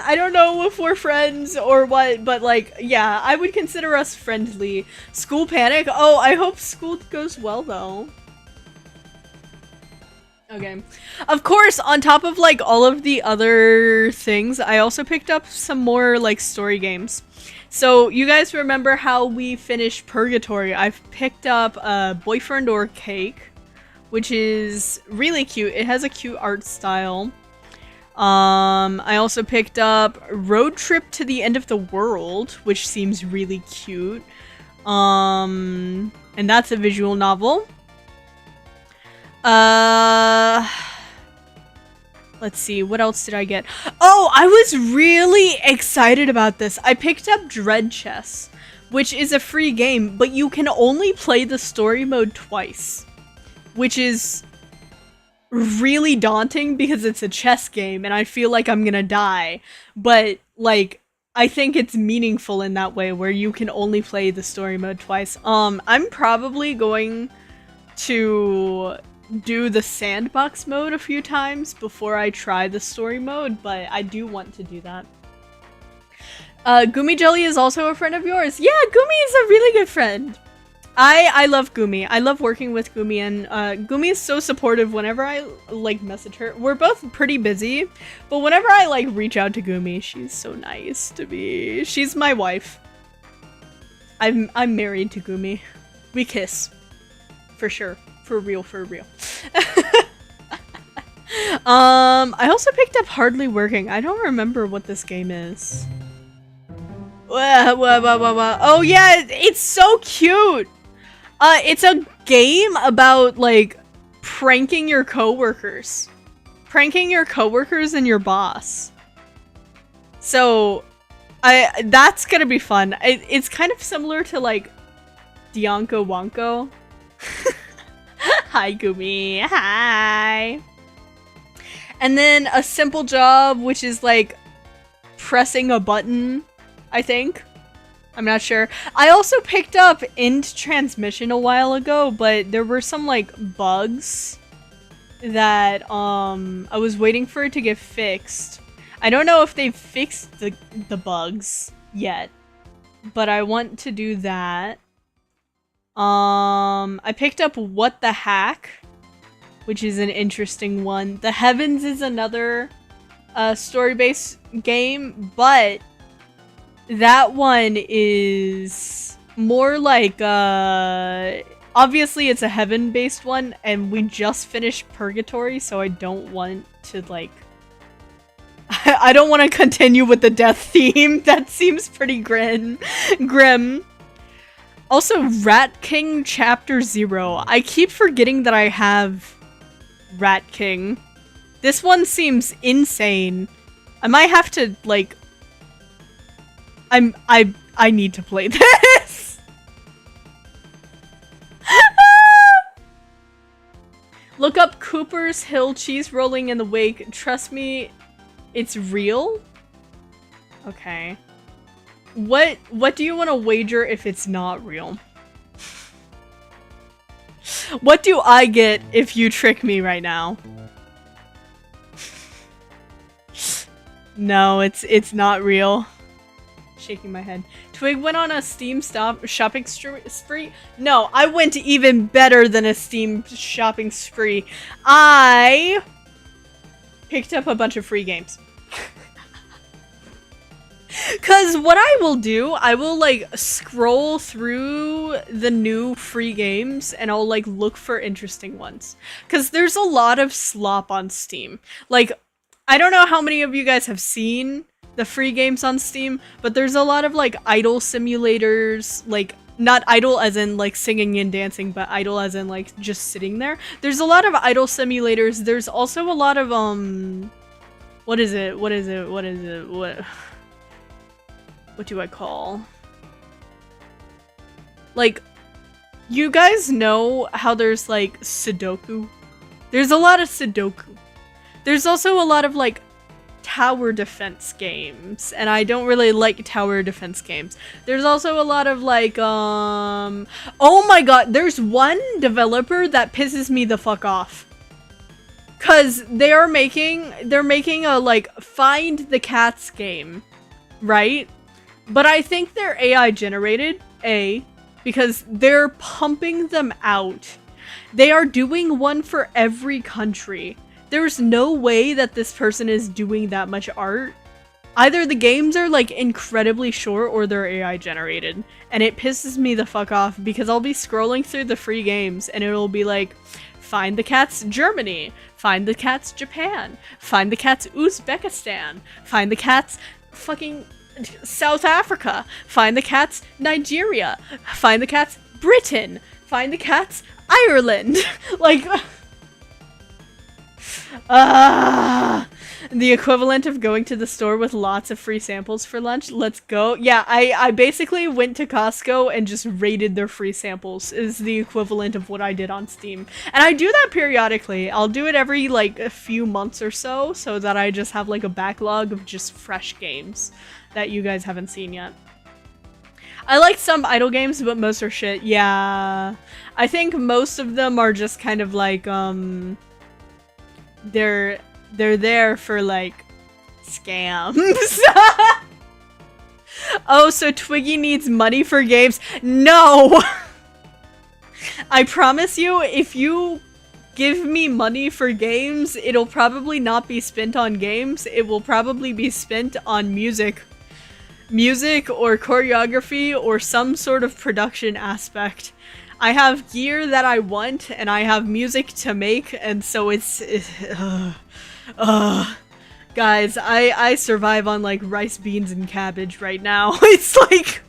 I don't know if we're friends or what, but like, yeah, I would consider us friendly. School panic? Oh, I hope school goes well though. Okay. Of course, on top of like all of the other things, I also picked up some more like story games. So you guys remember how we finished Purgatory? I've picked up Boyfriend or Cake, which is really cute. It has a cute art style. I also picked up Road Trip to the End of the World, which seems really cute. And that's a visual novel. Let's see, what else did I get? Oh, I was really excited about this. I picked up Dread Chess, which is a free game, but you can only play the story mode twice, which is really daunting because it's a chess game and I feel like I'm gonna die. But like, I think it's meaningful in that way where you can only play the story mode twice. I'm probably going to do the sandbox mode a few times before I try the story mode, but I do want to do that. Gumi Jelly is also a friend of yours. Yeah, Gumi is a really good friend. I love Gumi. I love working with Gumi, and Gumi is so supportive whenever I like message her. We're both pretty busy, but whenever I like reach out to Gumi, she's so nice to me. She's my wife. I'm married to Gumi. We kiss. For sure. For real, for real. I also picked up Hardly Working. I don't remember what this game is. Oh yeah, it's so cute! It's a game about, like, pranking your coworkers. Pranking your coworkers and your boss. So, that's gonna be fun. It's kind of similar to, like, Dianco Wonko. Hi, Gumi. Hi. And then a simple job, which is like pressing a button, I think. I'm not sure. I also picked up End Transmission a while ago, but there were some like bugs that I was waiting for it to get fixed. I don't know if they've fixed the bugs yet, but I want to do that. I picked up What the Hack, which is an interesting one. The Heavens is another story-based game, but that one is more like obviously it's a heaven-based one, and we just finished Purgatory, so I don't want to like I don't want to continue with the death theme. That seems pretty grim. Also, Rat King Chapter 0. I keep forgetting that I have Rat King. This one seems insane. I might have to, like... I need to play this! Look up Cooper's Hill cheese rolling in the wake. Trust me, it's real? Okay. What do you want to wager if it's not real? What do I get if you trick me right now? No, it's not real. Shaking my head. Twig went on a Steam shopping spree? No, I went even better than a Steam shopping spree. I picked up a bunch of free games. Cause what I will do, I will like scroll through the new free games and I'll like look for interesting ones. Cause there's a lot of slop on Steam. Like, I don't know how many of you guys have seen the free games on Steam, but there's a lot of like idol simulators, like not idol as in like singing and dancing, but idol as in like just sitting there. There's a lot of idol simulators. There's also a lot of what do I call? Like, you guys know how there's like Sudoku? There's a lot of Sudoku. There's also a lot of like tower defense games, and I don't really like tower defense games. There's also a lot of like oh my god, there's one developer that pisses me the fuck off. Cause they're making a like Find the Cats game, right? But I think they're AI generated, because they're pumping them out. They are doing one for every country. There's no way that this person is doing that much art. Either the games are like incredibly short or they're AI generated. And it pisses me the fuck off because I'll be scrolling through the free games and it'll be like, Find the Cats Germany, Find the Cats Japan, Find the Cats Uzbekistan, Find the Cats fucking South Africa, Find the Cats Nigeria, Find the Cats Britain, Find the Cats Ireland. Like, the equivalent of going to the store with lots of free samples for lunch. Let's go. Yeah, I basically went to Costco and just raided their free samples is the equivalent of what I did on Steam. And I do that periodically. I'll do it every like a few months or so that I just have like a backlog of just fresh games that you guys haven't seen yet. I like some idle games, but most are shit. Yeah, I think most of them are just kind of like they're there for like scams. Oh, so Twiggy needs money for games? No! I promise you, if you give me money for games, it'll probably not be spent on games. It will probably be spent on music. Music or choreography or some sort of production aspect. I have gear that I want and I have music to make, and so guys, I survive on like rice, beans, and cabbage right now. It's like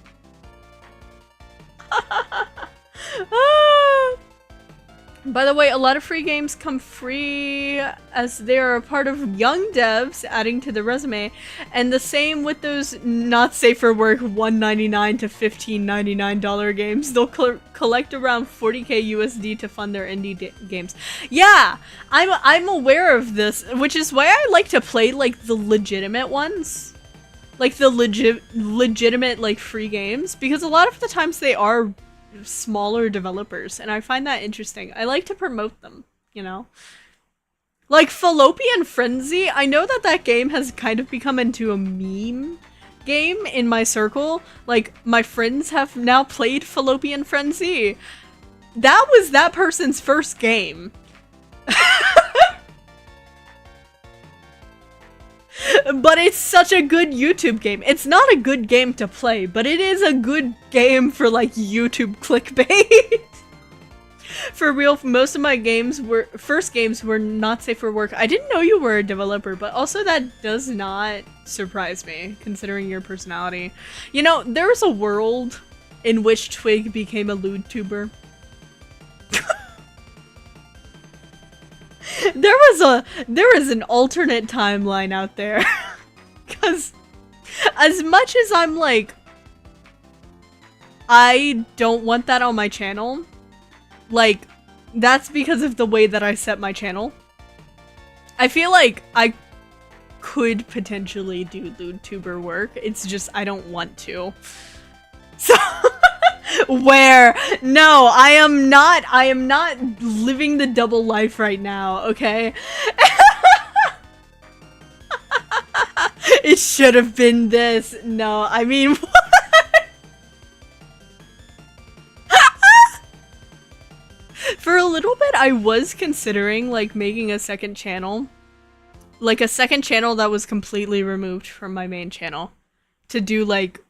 By the way, a lot of free games come free as they are a part of young devs adding to the resume, and the same with those not safe for work $1.99 to $15.99 games. They'll collect around 40k USD to fund their indie games. Yeah, I'm aware of this, which is why I like to play like the legitimate ones, like the legitimate like free games, because a lot of the times they are smaller developers, and I find that interesting. I like to promote them, you know? Like Fallopian Frenzy, I know that that game has kind of become into a meme game in my circle. Like, my friends have now played Fallopian Frenzy. That was that person's first game. But it's such a good YouTube game. It's not a good game to play, but it is a good game for like YouTube clickbait. For real, most of my first games were not safe for work. I didn't know you were a developer, but also that does not surprise me, considering your personality. You know, there was a world in which Twig became a lewdtuber. There is an alternate timeline out there. Cause as much as I'm like, I don't want that on my channel, like, that's because of the way that I set my channel. I feel like I could potentially do lewdtuber work, it's just I don't want to. So where? No, I am not living the double life right now, okay? It should have been this. No, I mean, what? For a little bit, I was considering, like, making a second channel. Like, a second channel that was completely removed from my main channel. To do, like,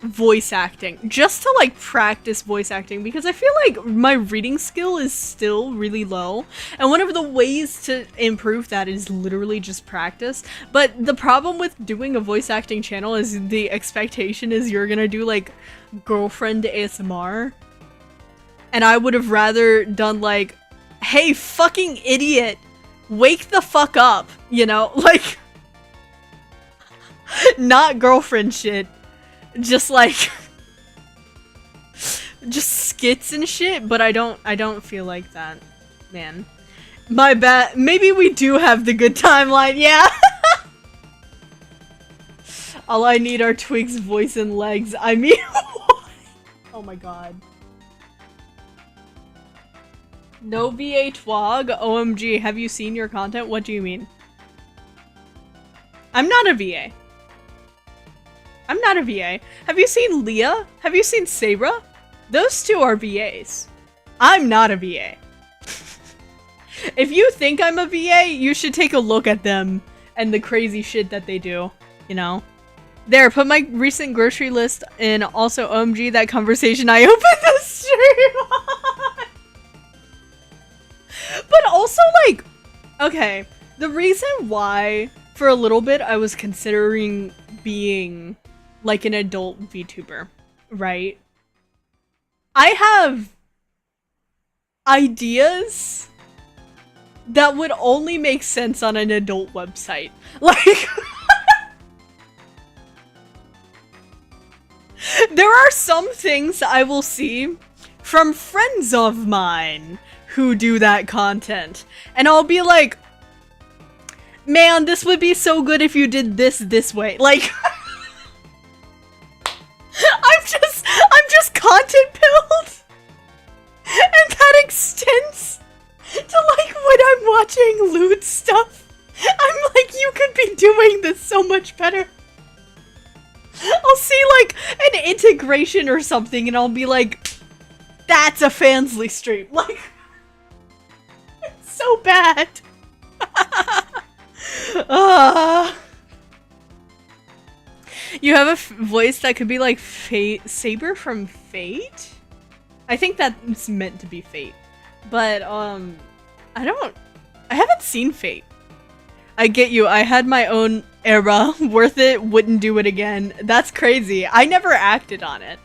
voice acting, just to like practice voice acting, because I feel like my reading skill is still really low, and one of the ways to improve that is literally just practice. But the problem with doing a voice acting channel is the expectation is you're gonna do like girlfriend ASMR, and I would have rather done like, hey fucking idiot, wake the fuck up, you know, like not girlfriend shit. Just like just skits and shit, but I don't feel like that, man. My bad. Maybe we do have the good timeline, yeah. All I need are Twig's voice and legs. I mean, oh my god. No VA Twog? OMG, have you seen your content? What do you mean? I'm not a VA. I'm not a VA. Have you seen Leah? Have you seen Sabra? Those two are VAs. I'm not a VA. If you think I'm a VA, you should take a look at them and the crazy shit that they do, you know? There, put my recent grocery list in. Also, OMG, that conversation I opened the stream on. But also, like, okay, the reason why for a little bit I was considering being like an adult VTuber, right? I have ideas that would only make sense on an adult website. Like, there are some things I will see from friends of mine who do that content, and I'll be like, man, this would be so good if you did this way. Like, I'm just content build, and that extends to like when I'm watching lewd stuff. I'm like, you could be doing this so much better. I'll see like an integration or something, and I'll be like, that's a Fansly stream. Like, it's so bad. You have a voice that could be like Saber from Fate? I think that's meant to be Fate. But, I haven't seen Fate. I get you, I had my own era, worth it, wouldn't do it again. That's crazy. I never acted on it.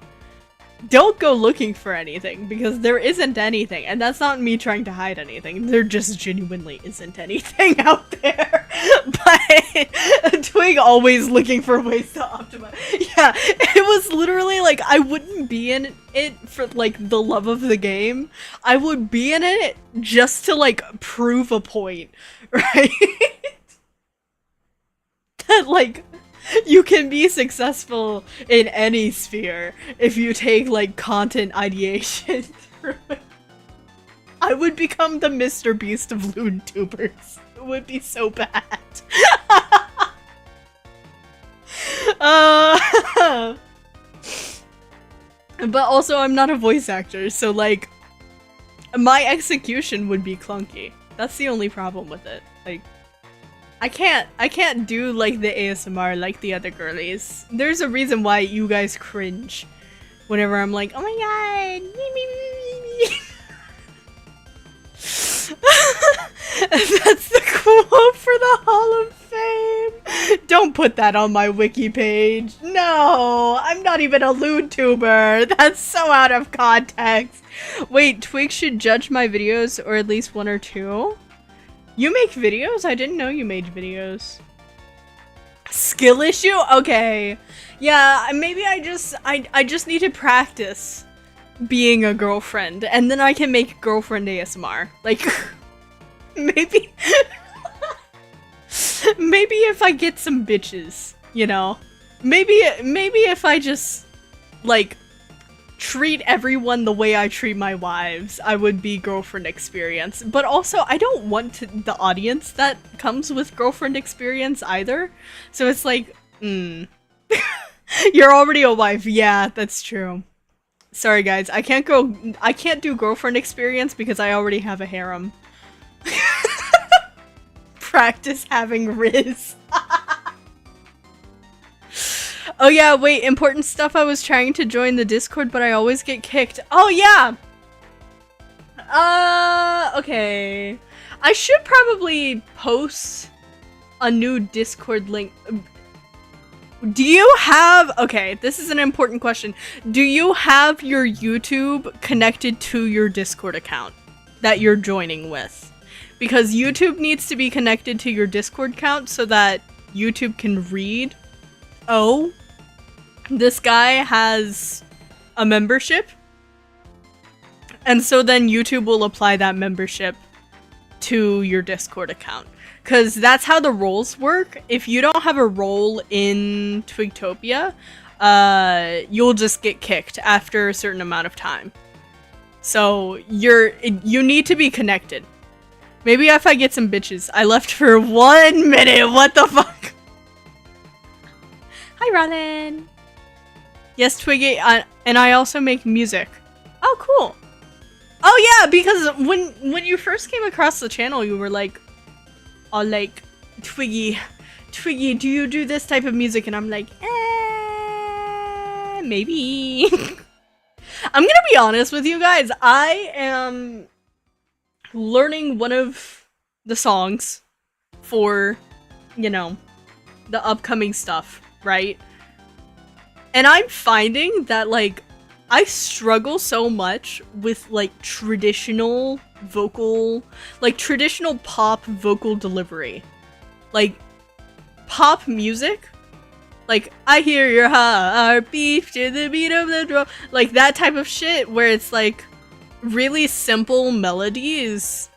don't go looking for anything, because there isn't anything, and that's not me trying to hide anything. There just genuinely isn't anything out there. But Twig always looking for ways to optimize. Yeah, it was literally like, I wouldn't be in it for like the love of the game. I would be in it just to like prove a point, right? That like, you can be successful in any sphere if you take like content ideation through it. I would become the Mr. Beast of Vtubers. It would be so bad. But also I'm not a voice actor, so like my execution would be clunky. That's the only problem with it. Like, I can't do like the ASMR like the other girlies. There's a reason why you guys cringe whenever I'm like, oh my god, me, me, me, me, me. That's the quote for the Hall of Fame. Don't put that on my wiki page. No, I'm not even a Vtuber. That's so out of context. Wait, Twig should judge my videos, or at least one or two? You make videos? I didn't know you made videos. Skill issue? Okay. Yeah, maybe I just need to practice being a girlfriend, and then I can make girlfriend ASMR. Like, maybe... maybe if I get some bitches, you know? Maybe if I just, like, treat everyone the way I treat my wives, I would be girlfriend experience. But also, I don't want the audience that comes with girlfriend experience either. So it's like, you're already a wife. Yeah, that's true. Sorry guys, I can't do girlfriend experience because I already have a harem. Practice having Riz. Oh yeah, wait, important stuff. I was trying to join the Discord, but I always get kicked. Oh yeah! Okay. I should probably post a new Discord link. Do you have... Okay, this is an important question. Do you have your YouTube connected to your Discord account that you're joining with? Because YouTube needs to be connected to your Discord account so that YouTube can read, oh, this guy has a membership. And so then YouTube will apply that membership to your Discord account. Because that's how the roles work. If you don't have a role in Twigtopia, you'll just get kicked after a certain amount of time. So you need to be connected. Maybe if I get some bitches. I left for 1 minute. What the fuck? Hi, Rollin. Yes, Twiggy, and I also make music. Oh, cool. Oh yeah, because when you first came across the channel, you were like, oh, like, Twiggy, do you do this type of music? And I'm like, maybe. I'm gonna be honest with you guys. I am learning one of the songs for, you know, the upcoming stuff, right? And I'm finding that, like, I struggle so much with, like, traditional vocal, like, traditional pop vocal delivery. Like, pop music, like, I hear your heartbeat to the beat of the drum, like, that type of shit, where it's, like, really simple melodies.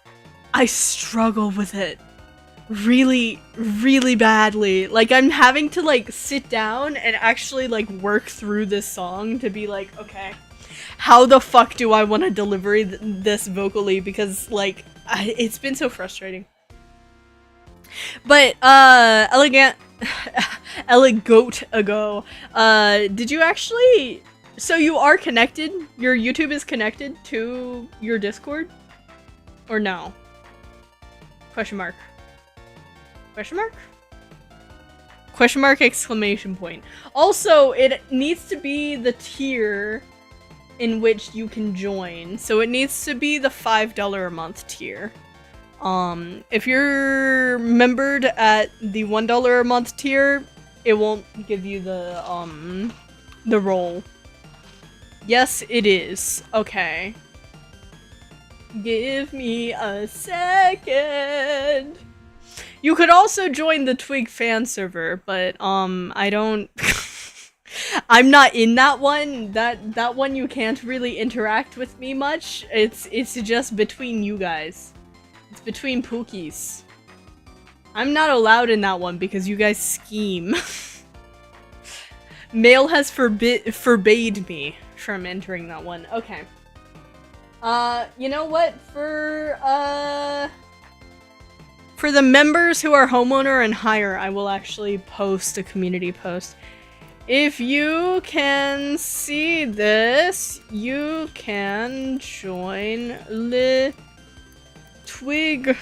I struggle with it really, really badly. Like, I'm having to, like, sit down and actually, like, work through this song to be like, okay, how the fuck do I want to deliver this vocally? Because, like, it's been so frustrating. But, elegant ago, did you actually, so you are connected? Your YouTube is connected to your Discord? Or no? Question mark. Question mark? Question mark, exclamation point. Also, it needs to be the tier in which you can join. So it needs to be the $5 a month tier. If you're membered at the $1 a month tier, it won't give you the role. Yes, it is. Okay. Give me a second. You could also join the Twig fan server, but I don't I'm not in that one. That one you can't really interact with me much. It's just between you guys. It's between Pookies. I'm not allowed in that one because you guys scheme. Mail has forbade me from entering that one. Okay. You know what? For the members who are homeowner and higher, I will actually post a community post. If you can see this, you can join the Twig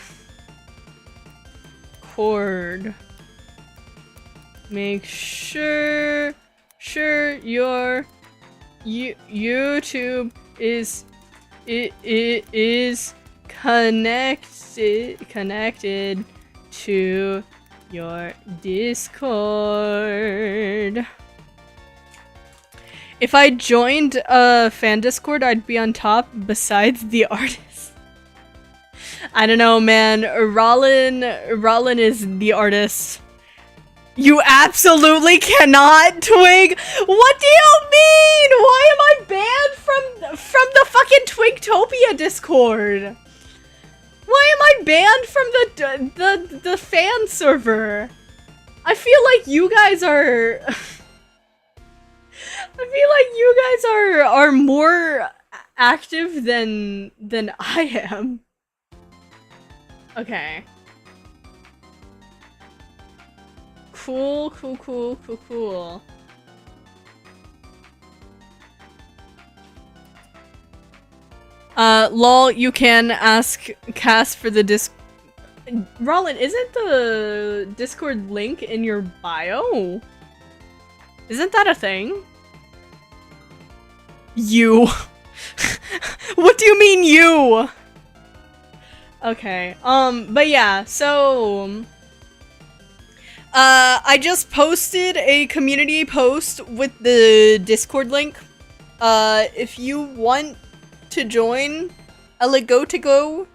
Cord. Make sure your YouTube is connected to your Discord. If I joined a fan Discord, I'd be on top besides the artist. I don't know, man. Rollin is the artist. You absolutely cannot, Twig! What do you mean? Why am I banned from the fucking Twigtopia Discord? Why am I banned from the fan server? I feel like you guys are are more active than I am. Okay. Cool. Lol, you can ask Cass for the Rollin, isn't the Discord link in your bio? Isn't that a thing? You. What do you mean you? Okay, but yeah, so I just posted a community post with the Discord link. If you want to join Go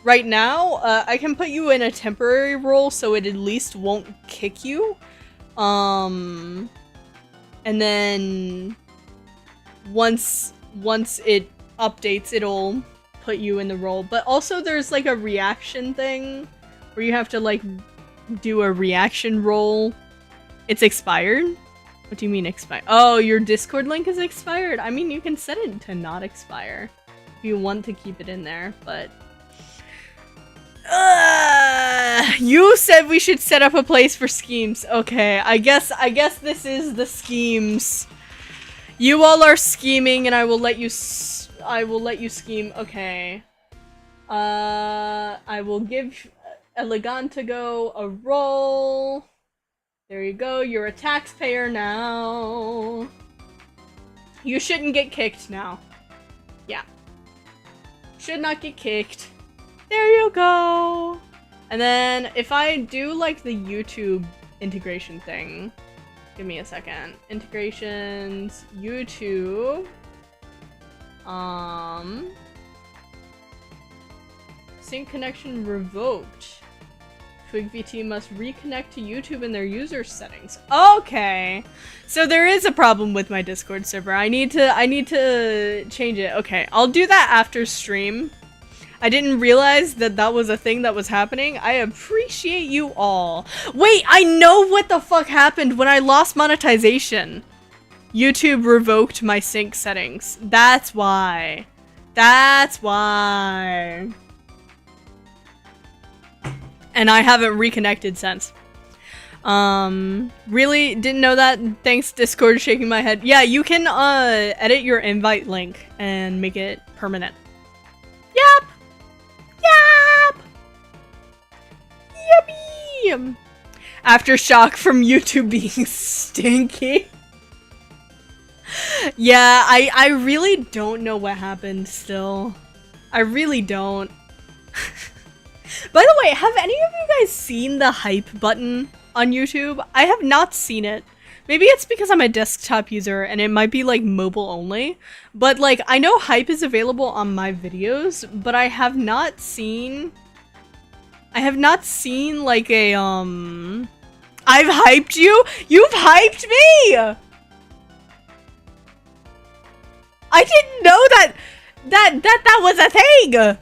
right now, I can put you in a temporary role so it at least won't kick you. And then once it updates, it'll put you in the role. But also there's like a reaction thing where you have to like do a reaction role. It's expired? What do you mean expired? Oh, your Discord link is expired? I mean, you can set it to not expire if you want to keep it in there, but you said we should set up a place for schemes. Okay, I guess this is the schemes. You all are scheming and I will let you scheme. Okay. I will give Elegantago a roll. There you go, you're a taxpayer now. You shouldn't get kicked now. Yeah. Should not get kicked. There you go. And then if I do like the YouTube integration thing, give me a second. Integrations, YouTube. Sync connection revoked. Twig VT must reconnect to YouTube in their user settings. Okay. So there is a problem with my Discord server. I need to change it. Okay, I'll do that after stream. I didn't realize that was a thing that was happening. I appreciate you all. Wait, I know what the fuck happened when I lost monetization. YouTube revoked my sync settings. That's why. That's why. And I haven't reconnected since. Really didn't know that. Thanks, Discord, shaking my head. Yeah, you can edit your invite link and make it permanent. Yep. Yippee! Aftershock from YouTube being stinky. Yeah, I really don't know what happened still. I really don't. By the way, have any of you guys seen the hype button on YouTube? I have not seen it. Maybe it's because I'm a desktop user and it might be like mobile only. But like, I know hype is available on my videos, but I have not seen like a, I've hyped you? You've hyped me! I didn't know that was a thing!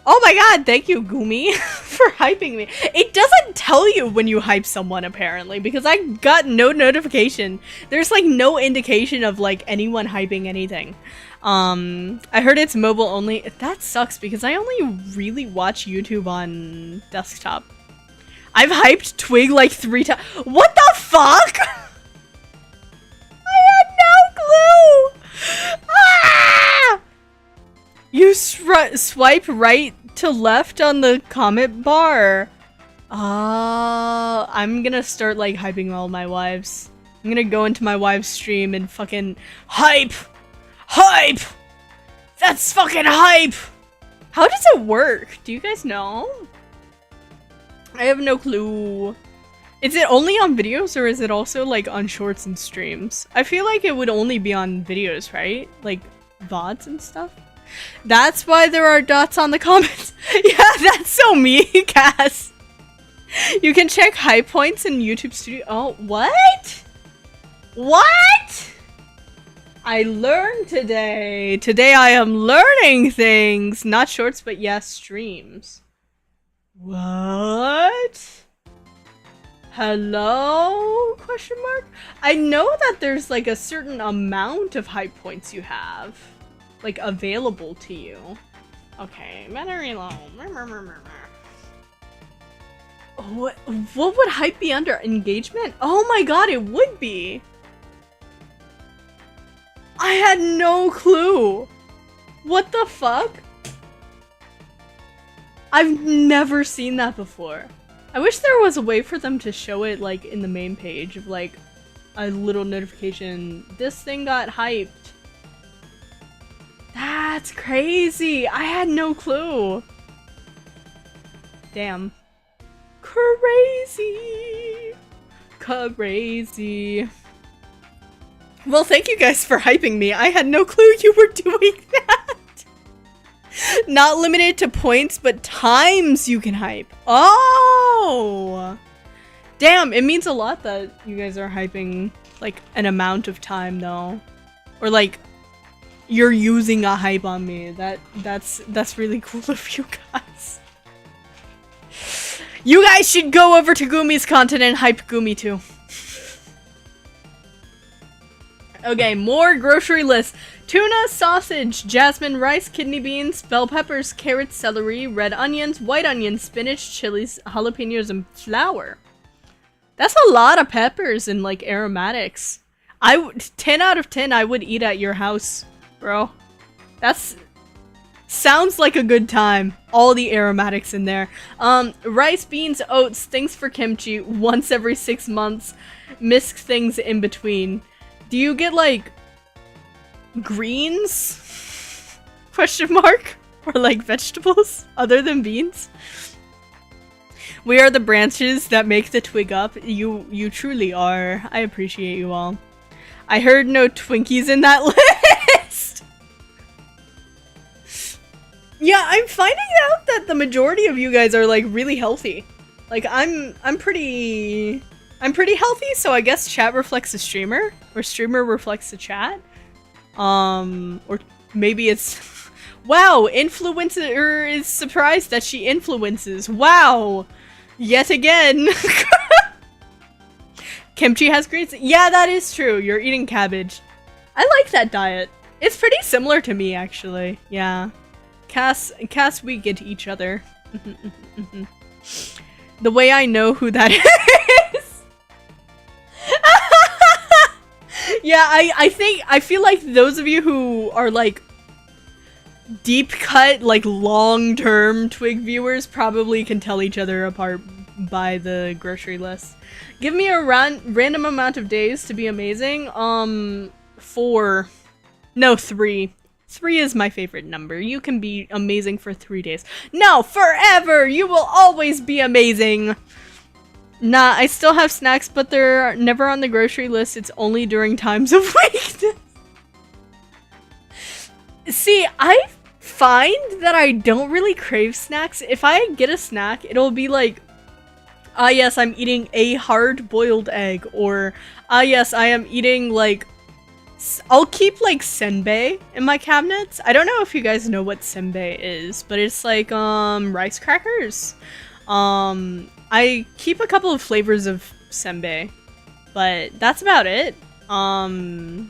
Oh my god, thank you, Gumi, for hyping me. It doesn't tell you when you hype someone, apparently, because I got no notification. There's, like, no indication of, like, anyone hyping anything. I heard it's mobile only. That sucks, because I only really watch YouTube on desktop. I've hyped Twig, like, 3 times. What the fuck?! I had no clue! Ah! You swipe right to left on the comment bar. I'm gonna start like hyping all my wives. I'm gonna go into my wife's stream and fucking hype! Hype! That's fucking hype! How does it work? Do you guys know? I have no clue. Is it only on videos or is it also like on shorts and streams? I feel like it would only be on videos, right? Like VODs and stuff? That's why there are dots on the comments. Yeah, that's so me, Cass. You can check high points in YouTube Studio. Oh, what? What? I learned today. Today I am learning things. Not shorts, but yes, streams. What? Hello? Question mark? I know that there's like a certain amount of high points you have. Like, available to you. Okay, battery low. What would hype be under? Engagement? Oh my god, it would be! I had no clue! What the fuck? I've never seen that before. I wish there was a way for them to show it, like, in the main page of, like, a little notification. This thing got hyped. That's crazy! I had no clue! Damn. Crazy! Crazy. Well, thank you guys for hyping me. I had no clue you were doing that! Not limited to points, but times you can hype. Oh! Damn, it means a lot that you guys are hyping, like, an amount of time, though. Or, like, you're using a hype on me. That's really cool of you guys. You guys should go over to Gumi's content and hype Gumi too. Okay, more grocery lists. Tuna, sausage, jasmine, rice, kidney beans, bell peppers, carrots, celery, red onions, white onions, spinach, chilies, jalapenos, and flour. That's a lot of peppers and like aromatics. 10 out of 10 I would eat at your house. Bro, sounds like a good time. All the aromatics in there. Rice, beans, oats, things for kimchi once every 6 months. Misc things in between. Do you get like greens? Question mark? Or like vegetables other than beans? We are the branches that make the twig up. You truly are. I appreciate you all. I heard no Twinkies in that list. Yeah, I'm finding out that the majority of you guys are like really healthy. Like I'm pretty healthy, so I guess chat reflects the streamer, or streamer reflects the chat. Or maybe it's wow, influencer is surprised that she influences. Wow. Yet again. Kimchi has greens. Yeah, that is true. You're eating cabbage. I like that diet. It's pretty similar to me, actually. Yeah. Cass, we get each other. The way I know who that is. Yeah, I feel like those of you who are like deep cut, like long-term Twig viewers probably can tell each other apart by the grocery list. Give me a random amount of days to be amazing. 4. No, 3. 3 is my favorite number. You can be amazing for 3 days. No, forever! You will always be amazing! Nah, I still have snacks, but they're never on the grocery list. It's only during times of weakness. See, I find that I don't really crave snacks. If I get a snack, it'll be like, ah yes, I'm eating a hard-boiled egg, or ah yes, I am eating like, I'll keep like senbei in my cabinets. I don't know if you guys know what senbei is, but it's like rice crackers. I keep a couple of flavors of senbei, but that's about it. I'll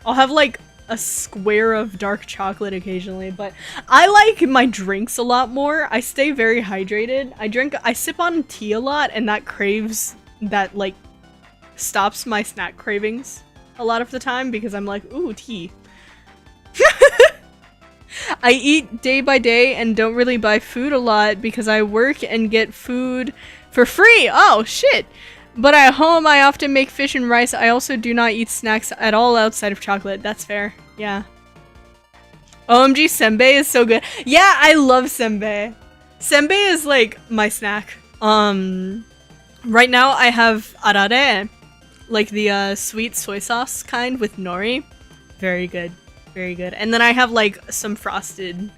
have like a square of dark chocolate occasionally, but I like my drinks a lot more. I stay very hydrated. I sip on tea a lot, and that like stops my snack cravings a lot of the time because I'm like, ooh, tea. I eat day by day and don't really buy food a lot because I work and get food for free. Oh, shit. But at home, I often make fish and rice. I also do not eat snacks at all outside of chocolate. That's fair. Yeah. OMG, senbei is so good. Yeah, I love senbei. Senbei is like my snack. Right now I have arare, like the sweet soy sauce kind with nori. Very good. Very good. And then I have like some frosted,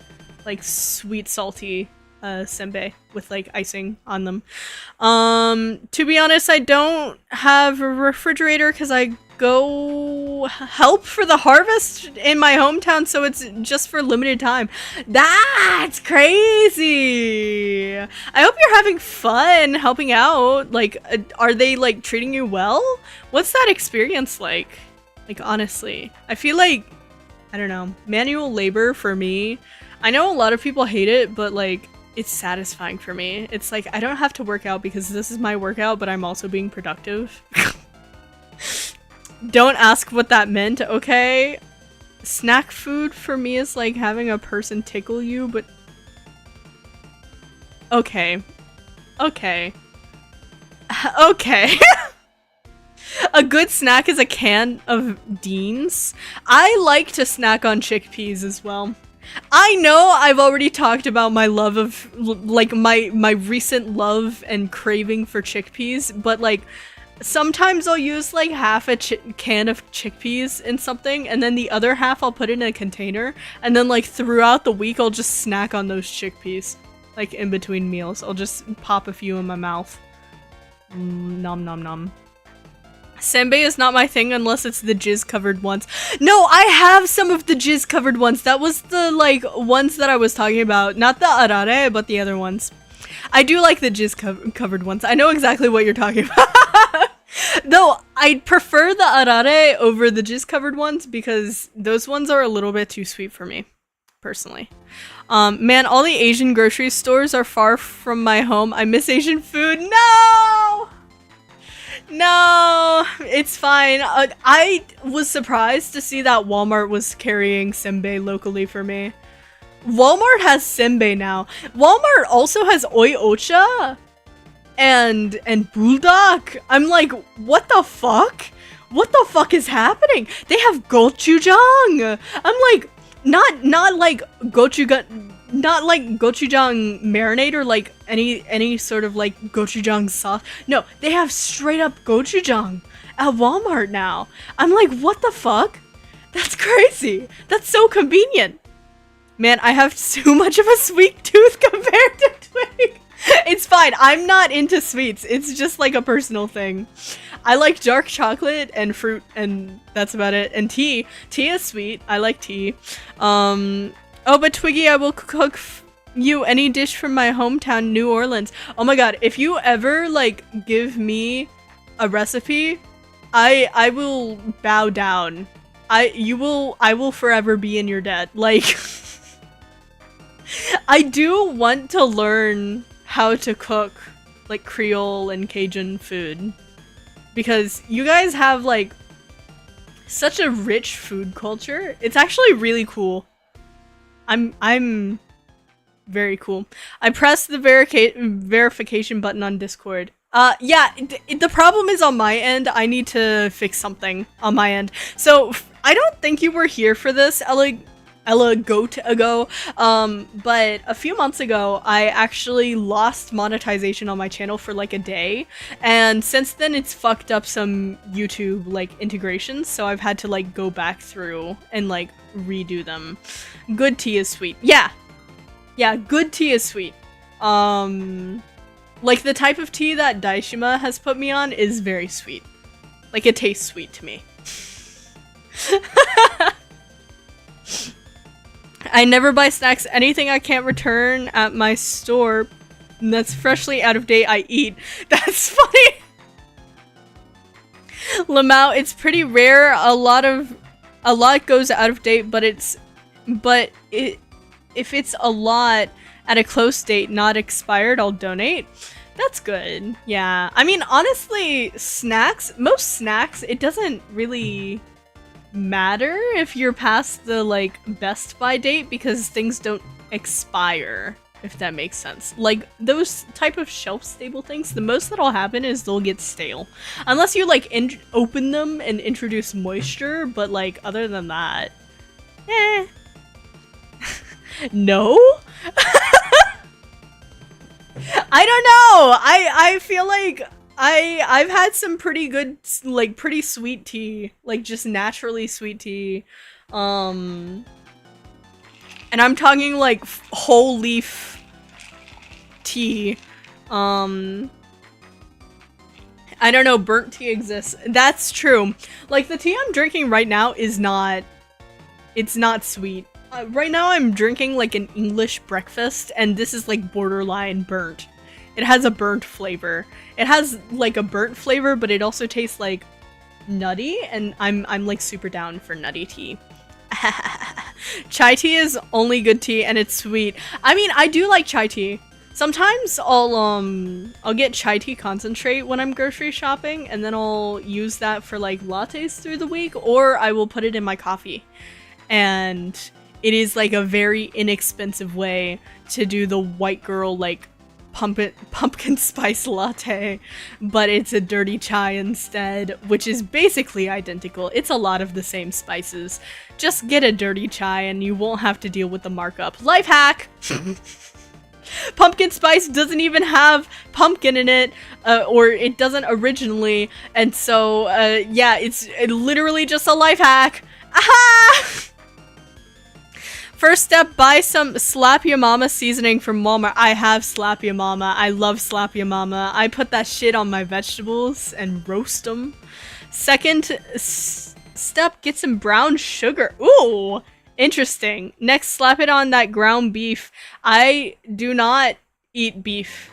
like sweet salty senbei with like icing on them. To be honest, I don't have a refrigerator because I go help for the harvest in my hometown, so it's just for limited time. That's crazy. I hope you're having fun helping out. Like, are they like treating you well? What's that experience like? Like, honestly, I feel like, I don't know, manual labor for me, I know a lot of people hate it, but like, it's satisfying for me. It's like, I don't have to work out because this is my workout, but I'm also being productive. Don't ask what that meant, okay? Snack food for me is like having a person tickle you, but... Okay. Okay. Okay. A good snack is a can of beans. I like to snack on chickpeas as well. I know I've already talked about my love of, like, my recent love and craving for chickpeas, but like, sometimes I'll use like half a can of chickpeas in something, and then the other half I'll put in a container, and then like throughout the week I'll just snack on those chickpeas. Like in between meals, I'll just pop a few in my mouth. Nom nom nom. Senbei is not my thing unless it's the jizz covered ones. No, I have some of the jizz covered ones. That was the like ones that I was talking about. Not the arare, but the other ones. I do like the jizz covered ones. I know exactly what you're talking about. Though, I prefer the arare over the jizz covered ones because those ones are a little bit too sweet for me, personally. Man, all the Asian grocery stores are far from my home. I miss Asian food. No! No, it's fine. I was surprised to see that Walmart was carrying senbei locally for me. Walmart has senbei now. Walmart also has oi ocha and bulldog. I'm like, what the fuck? What the fuck is happening? They have gochujang. I'm like, not like gochujang, not like gochujang marinade or like any sort of like gochujang sauce. No, they have straight up gochujang at Walmart now. I'm like, what the fuck? That's crazy. That's so convenient. Man, I have too much of a sweet tooth compared to Twig. It's fine. I'm not into sweets. It's just like a personal thing. I like dark chocolate and fruit, and that's about it. And tea. Tea is sweet. I like tea. Oh, but Twiggy, I will cook you any dish from my hometown, New Orleans. Oh my god, if you ever, like, give me a recipe, I will bow down. I will forever be in your debt. Like, I do want to learn how to cook, like, Creole and Cajun food. Because you guys have, like, such a rich food culture. It's actually really cool. I'm very cool. I pressed the verification button on Discord. Yeah, the problem is on my end. I need to fix something on my end. So, I don't think you were here for this, Ella goat ago. But a few months ago, I actually lost monetization on my channel for like a day, and since then it's fucked up some YouTube like integrations, so I've had to like go back through and like redo them. Good tea is sweet. Yeah, good tea is sweet. Like the type of tea that Daishima has put me on is very sweet. Like it tastes sweet to me. I never buy snacks. Anything I can't return at my store that's freshly out of date, I eat. That's funny. Lamau, it's pretty rare. A lot goes out of date, but if it's a lot at a close date, not expired, I'll donate. That's good. Yeah. I mean, honestly, most snacks, it doesn't really matter if you're past the like best by date because things don't expire, if that makes sense. Like those type of shelf stable things, the most that'll happen is they'll get stale unless you like open them and introduce moisture, but like other than that, no. I don't know. I feel like I've had some pretty good, like, pretty sweet tea, like, just naturally sweet tea, and I'm talking, like, whole leaf tea, I don't know, burnt tea exists, that's true, like, the tea I'm drinking right now is not, it's not sweet, right now I'm drinking, like, an English breakfast, and this is, like, borderline burnt. It has a burnt flavor. It has like a burnt flavor, but it also tastes like nutty, and I'm like super down for nutty tea. Chai tea is only good tea and it's sweet. I mean, I do like chai tea. Sometimes I'll get chai tea concentrate when I'm grocery shopping, and then I'll use that for like lattes through the week, or I will put it in my coffee. And it is like a very inexpensive way to do the white girl like pumpkin spice latte, but it's a dirty chai instead, which is basically identical. It's a lot of the same spices. Just get a dirty chai and you won't have to deal with the markup. Life hack! Pumpkin spice doesn't even have pumpkin in it, or it doesn't originally, and so, yeah, it's literally just a life hack. Aha! First step, buy some Slap Ya Mama seasoning from Walmart. I have Slap Ya Mama. I love Slap Ya Mama. I put that shit on my vegetables and roast them. Second step, get some brown sugar. Ooh, interesting. Next, slap it on that ground beef. I do not eat beef.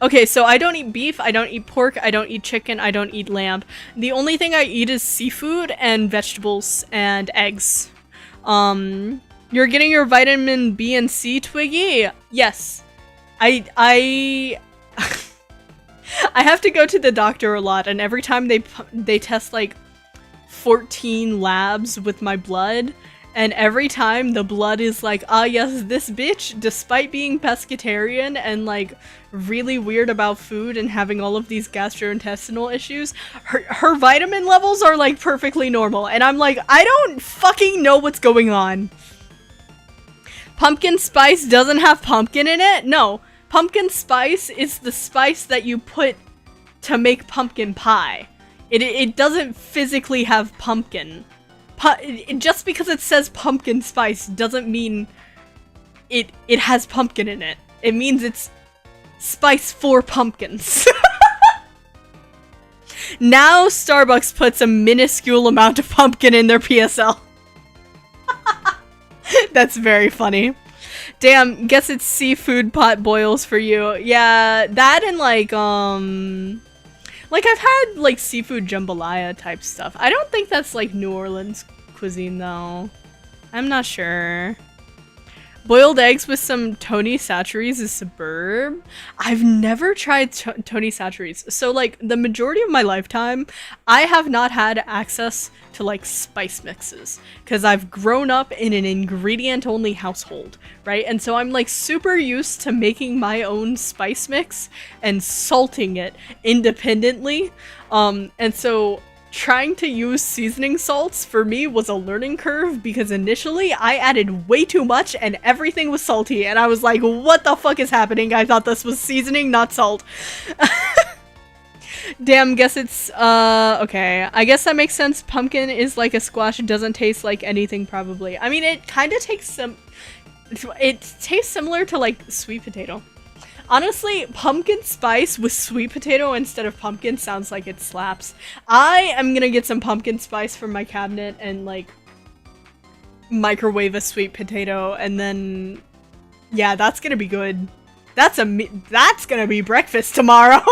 Okay, so I don't eat beef, I don't eat pork, I don't eat chicken, I don't eat lamb. The only thing I eat is seafood and vegetables and eggs. You're getting your vitamin B and C, Twiggy? Yes. I have to go to the doctor a lot, and every time they test like 14 labs with my blood, and every time the blood is like, ah yes, this bitch, despite being pescatarian and like really weird about food and having all of these gastrointestinal issues, her vitamin levels are like perfectly normal, and I'm like, I don't fucking know what's going on. Pumpkin spice doesn't have pumpkin in it? No. Pumpkin spice is the spice that you put to make pumpkin pie. It doesn't physically have pumpkin. Just because it says pumpkin spice doesn't mean it has pumpkin in it. It means it's spice for pumpkins. Now Starbucks puts a minuscule amount of pumpkin in their PSL. That's very funny. Damn, guess it's seafood pot boils for you. Yeah, that and like I've had like seafood jambalaya type stuff. I don't think that's like New Orleans cuisine though. I'm not sure. Boiled eggs with some Tony Chachere's is superb. I've never tried Tony Chachere's. So like the majority of my lifetime, I have not had access to like spice mixes because I've grown up in an ingredient only household, right? And so I'm like super used to making my own spice mix and salting it independently. And so trying to use seasoning salts for me was a learning curve because initially I added way too much and everything was salty and I was like, what the fuck is happening? I thought this was seasoning, not salt. Damn, guess it's, okay. I guess that makes sense. Pumpkin is like a squash. It doesn't taste like anything, probably. I mean, it kind of tastes it tastes similar to like sweet potato. Honestly, pumpkin spice with sweet potato instead of pumpkin sounds like it slaps. I am gonna get some pumpkin spice from my cabinet and like microwave a sweet potato and then yeah, that's gonna be good. That's gonna be breakfast tomorrow.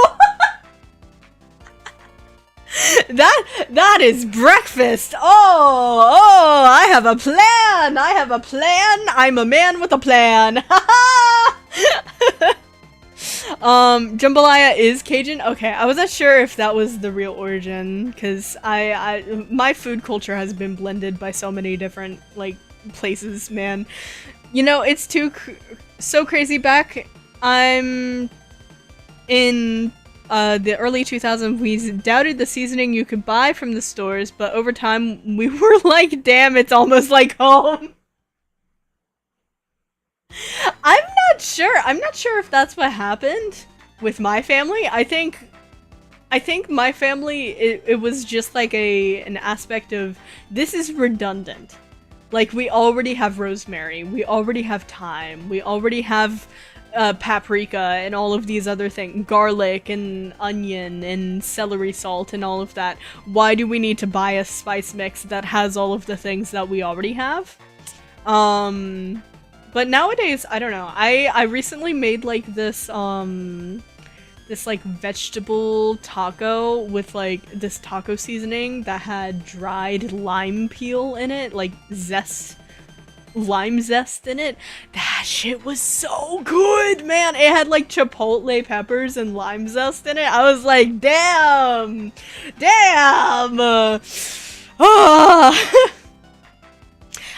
That is breakfast. Oh, I have a plan. I have a plan. I'm a man with a plan. Jambalaya is Cajun? Okay, I wasn't sure if that was the real origin, because my food culture has been blended by so many different, like, places, man. You know, it's so crazy. Back, I'm in the early 2000s, we doubted the seasoning you could buy from the stores, but over time, we were like, damn, it's almost like home. I'm not sure if that's what happened with my family. I think my family, it was just like an aspect of, this is redundant. Like, we already have rosemary, we already have thyme, we already have paprika and all of these other things, garlic and onion and celery salt and all of that. Why do we need to buy a spice mix that has all of the things that we already have? But nowadays, I don't know. I recently made like this like vegetable taco with like this taco seasoning that had dried lime peel in it, like lime zest in it. That shit was so good, man. It had like chipotle peppers and lime zest in it. I was like, damn.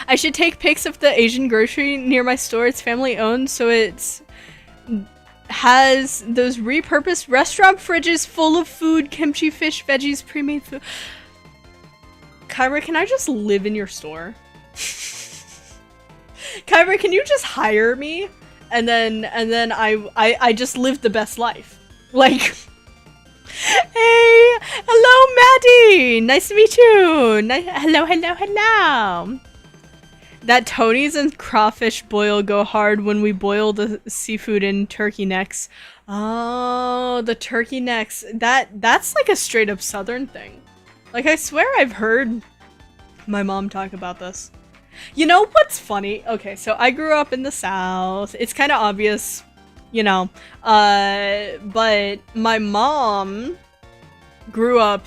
I should take pics of the Asian grocery near my store. It's family owned, so it's has those repurposed restaurant fridges full of food, kimchi, fish, veggies, pre-made food. Kyra, can I just live in your store? Kyra, can you just hire me? And then I just live the best life. Like, hey, hello, Maddie. Nice to meet you. Hello. That Tony's and crawfish boil go hard when we boil the seafood in turkey necks. Oh, the turkey necks. That's like a straight up southern thing. Like, I swear I've heard my mom talk about this. You know what's funny? Okay, so I grew up in the South. It's kind of obvious, you know. But my mom grew up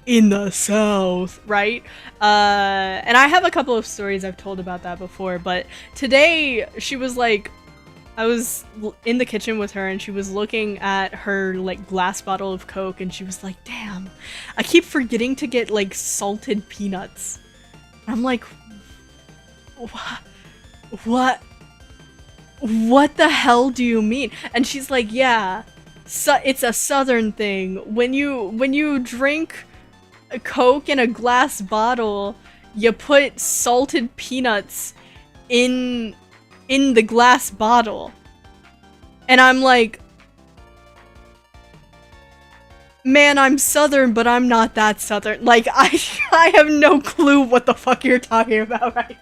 in the South, right? And I have a couple of stories I've told about that before, but today she was like, I was in the kitchen with her and she was looking at her like glass bottle of Coke and she was like, damn, I keep forgetting to get like salted peanuts. I'm like, what the hell do you mean? And she's like, yeah, it's a southern thing. When you drink a Coke in a glass bottle, you put salted peanuts in the glass bottle. And I'm like, man, I'm southern, but I'm not that southern. Like, I have no clue what the fuck you're talking about right now.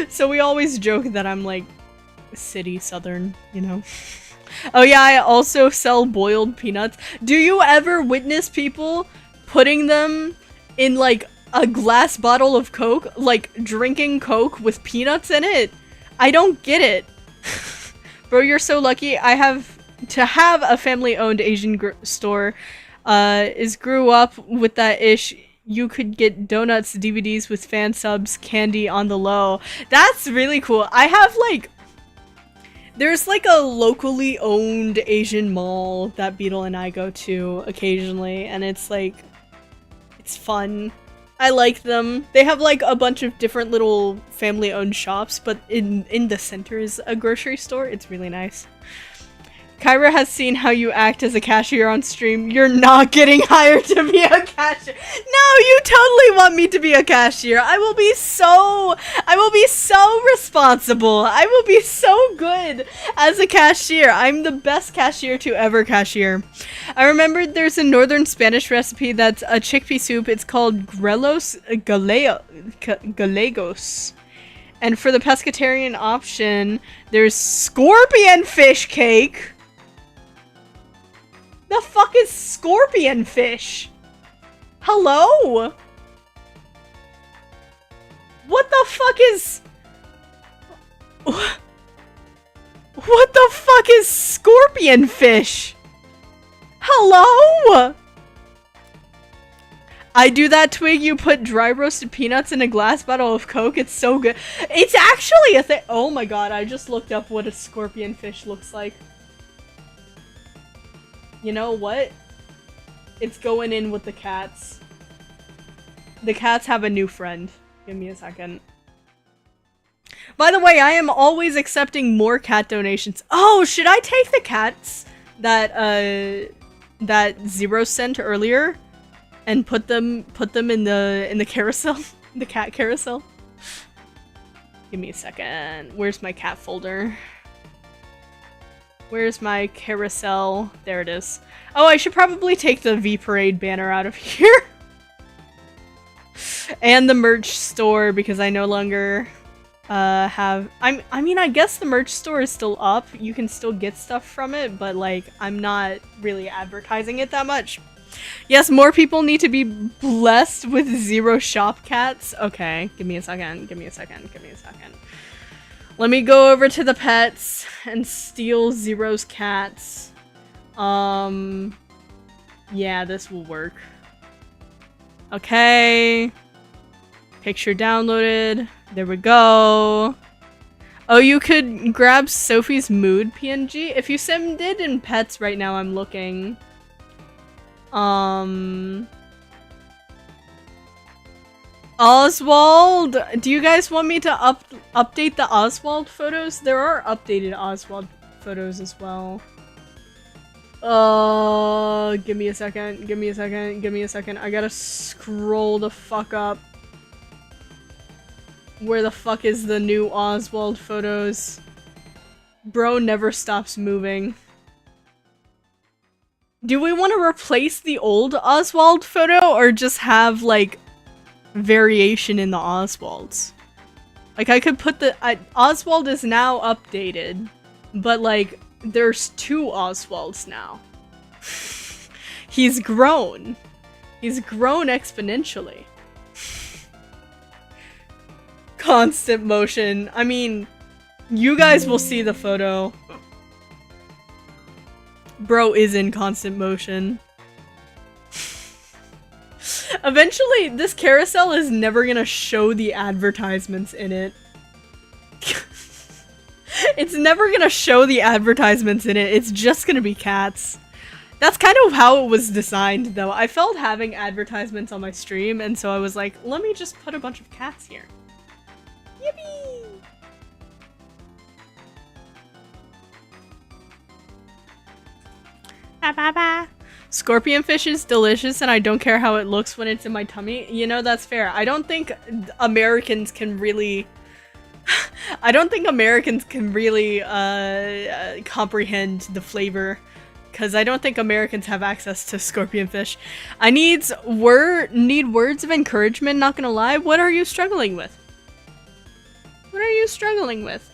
So we always joke that I'm like city southern, you know. Oh yeah, I also sell boiled peanuts. Do you ever witness people putting them in like a glass bottle of Coke, like drinking Coke with peanuts in it? I don't get it. Bro, you're so lucky. I have to have a family-owned Asian store. Grew up with that ish. You could get donuts, DVDs with fan subs, candy on the low. That's really cool. I have like, there's like a locally owned Asian mall that Beetle and I go to occasionally, and it's like, it's fun. I like them. They have like a bunch of different little family-owned shops, but in the center is a grocery store. It's really nice. Kyra has seen how you act as a cashier on stream. You're not getting hired to be a cashier. No, you totally want me to be a cashier. I will be so responsible. I will be so good as a cashier. I'm the best cashier to ever cashier. I remembered there's a northern Spanish recipe that's a chickpea soup. It's called Gallegos. And for the pescatarian option, there's scorpion fish cake. The fuck is scorpion fish? Hello? What the fuck is... What the fuck is scorpion fish? Hello? I do that, Twig. You put dry roasted peanuts in a glass bottle of Coke. It's so good. It's actually a thing. Oh my god, I just looked up what a scorpion fish looks like. You know what? It's going in with the cats. The cats have a new friend. Give me a second. By the way, I am always accepting more cat donations. Oh, should I take the cats that Zero sent earlier and put them in the carousel? The cat carousel? Give me a second. Where's my cat folder? Where's my carousel? There it is. Oh, I should probably take the V Parade banner out of here. And the merch store, because I no longer have... I mean, I guess the merch store is still up. You can still get stuff from it, but like, I'm not really advertising it that much. Yes, more people need to be blessed with Zero shop cats. Okay, give me a second. Give me a second. Give me a second. Let me go over to the pets and steal Zero's cats. Yeah, this will work. Okay. Picture downloaded. There we go. Oh, you could grab Sophie's mood PNG? If you send it in pets right now, I'm looking. Oswald, do you guys want me to update the Oswald photos? There are updated Oswald photos as well. Give me a second, give me a second, give me a second. I gotta scroll the fuck up. Where the fuck is the new Oswald photos? Bro never stops moving. Do we want to replace the old Oswald photo or just have, like, variation in the Oswalds? Like, I could put the... Oswald is now updated, but, like, there's two Oswalds now. He's grown. He's grown exponentially. Constant motion. I mean, you guys will see the photo. Bro is in constant motion. Eventually, this carousel is never gonna show the advertisements in it. It's never gonna show the advertisements in it. It's just gonna be cats. That's kind of how it was designed, though. I felt having advertisements on my stream, and so I was like, let me just put a bunch of cats here. Yippee! Ba ba ba. Scorpion fish is delicious, and I don't care how it looks when it's in my tummy. You know, that's fair. I don't think Americans can really... I don't think Americans can really comprehend the flavor, because I don't think Americans have access to scorpion fish. I need words of encouragement, not gonna lie. What are you struggling with? What are you struggling with?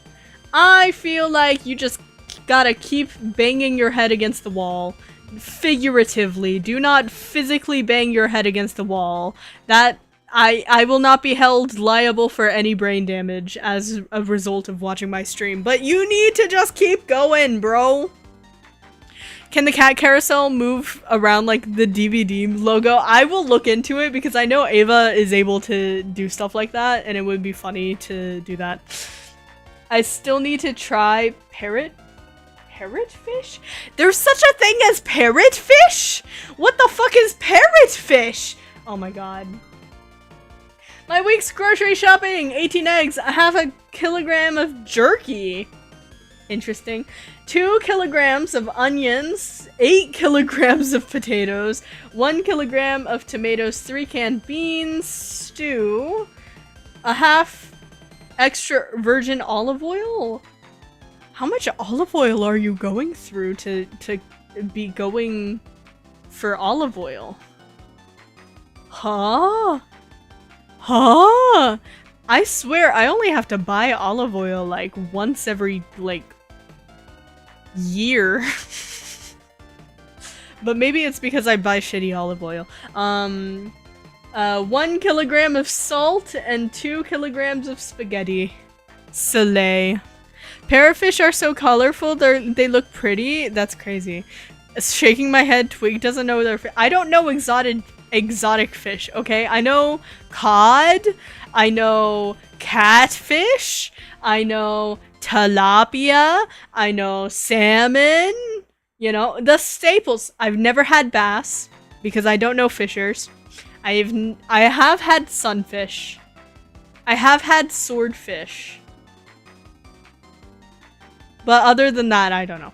I feel like you just gotta keep banging your head against the wall. Figuratively. Do not physically bang your head against the wall. That I will not be held liable for any brain damage as a result of watching my stream. But you need to just keep going, bro. Can the cat carousel move around like the DVD logo? I will look into it because I know Ava is able to do stuff like that, and it would be funny to do that. I still need to try parrotfish? There's such a thing as parrotfish? What the fuck is parrotfish? Oh my god. My week's grocery shopping! 18 eggs, a half a kilogram of jerky. Interesting. 2 kilograms of onions, 8 kilograms of potatoes, 1 kilogram of tomatoes, 3 canned beans, stew, a half extra virgin olive oil. How much olive oil are you going through to be going for olive oil? Huh? Huh? I swear I only have to buy olive oil like once every like year. But maybe it's because I buy shitty olive oil. 1 kilogram of salt and 2 kilograms of spaghetti. Soleil. Parrotfish are so colorful, they look pretty. That's crazy. Shaking my head, Twig doesn't know their I don't know exotic fish, okay? I know cod, I know catfish, I know tilapia, I know salmon, you know, the staples. I've never had bass because I don't know fishers. I have had sunfish. I have had swordfish. But other than that, I don't know.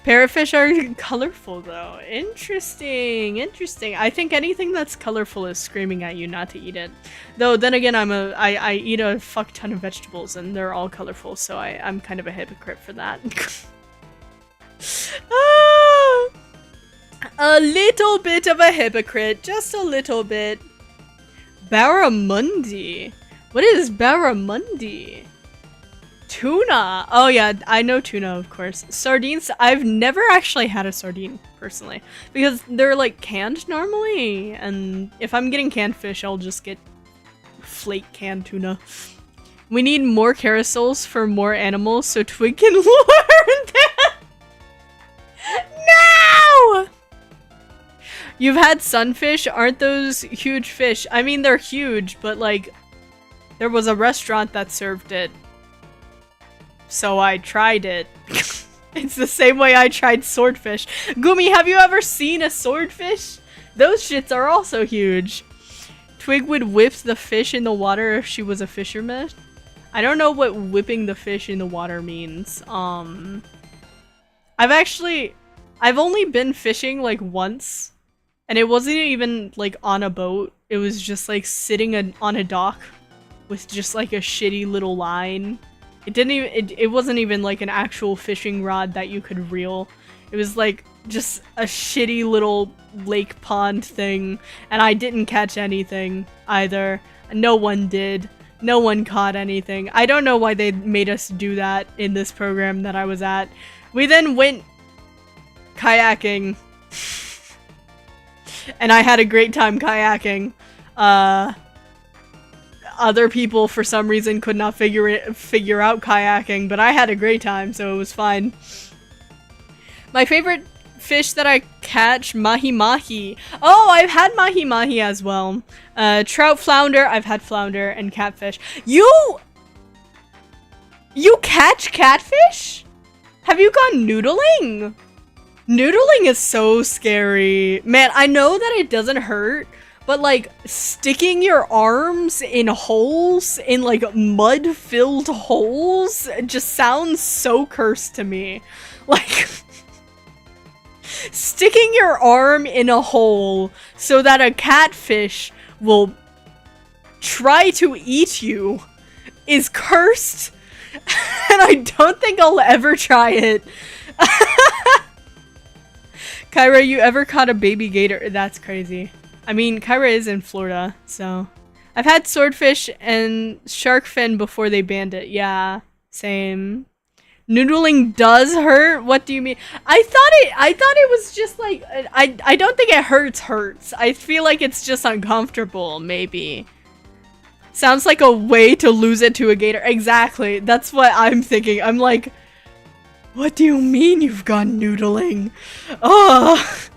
Parrotfish are colorful though. Interesting, interesting. I think anything that's colorful is screaming at you not to eat it. Though then again, I eat a fuck ton of vegetables and they're all colorful, so I'm kind of a hypocrite for that. A little bit of a hypocrite, just a little bit. Barramundi. What is barramundi? Tuna! Oh yeah, I know tuna, of course. Sardines, I've never actually had a sardine, personally. Because they're like canned normally, and if I'm getting canned fish, I'll just get flake canned tuna. We need more carousels for more animals so Twig can learn that! No! You've had sunfish? Aren't those huge fish? I mean, they're huge, but like, there was a restaurant that served it. So I tried it. It's the same way I tried swordfish. Gumi, have you ever seen a swordfish? Those shits are also huge. Twig would whip the fish in the water if she was a fisherman. I don't know what whipping the fish in the water means. I've only been fishing like once. And it wasn't even like on a boat. It was just like sitting on a dock with just like a shitty little line. It wasn't even like an actual fishing rod that you could reel. It was like just a shitty little lake pond thing, and I didn't catch anything either. No one did. No one caught anything. I don't know why they made us do that in this program that I was at. We then went kayaking, and I had a great time kayaking. Other people, for some reason, could not figure out kayaking, but I had a great time, so it was fine. My favorite fish that I catch, mahi-mahi. Oh, I've had mahi-mahi as well. Trout, flounder, I've had flounder, and catfish. You catch catfish? Have you gone noodling? Noodling is so scary. Man, I know that it doesn't hurt, but like sticking your arms in holes, in like mud-filled holes, just sounds so cursed to me. Like, sticking your arm in a hole so that a catfish will try to eat you is cursed, and I don't think I'll ever try it. Kyra, you ever caught a baby gator? That's crazy. I mean, Kyra is in Florida, so. I've had swordfish and shark fin before they banned it. Yeah, same. Noodling does hurt? What do you mean? I thought it was just like, I don't think it hurts. I feel like it's just uncomfortable, maybe. Sounds like a way to lose it to a gator. Exactly, that's what I'm thinking. I'm like, what do you mean you've gone noodling? Ugh.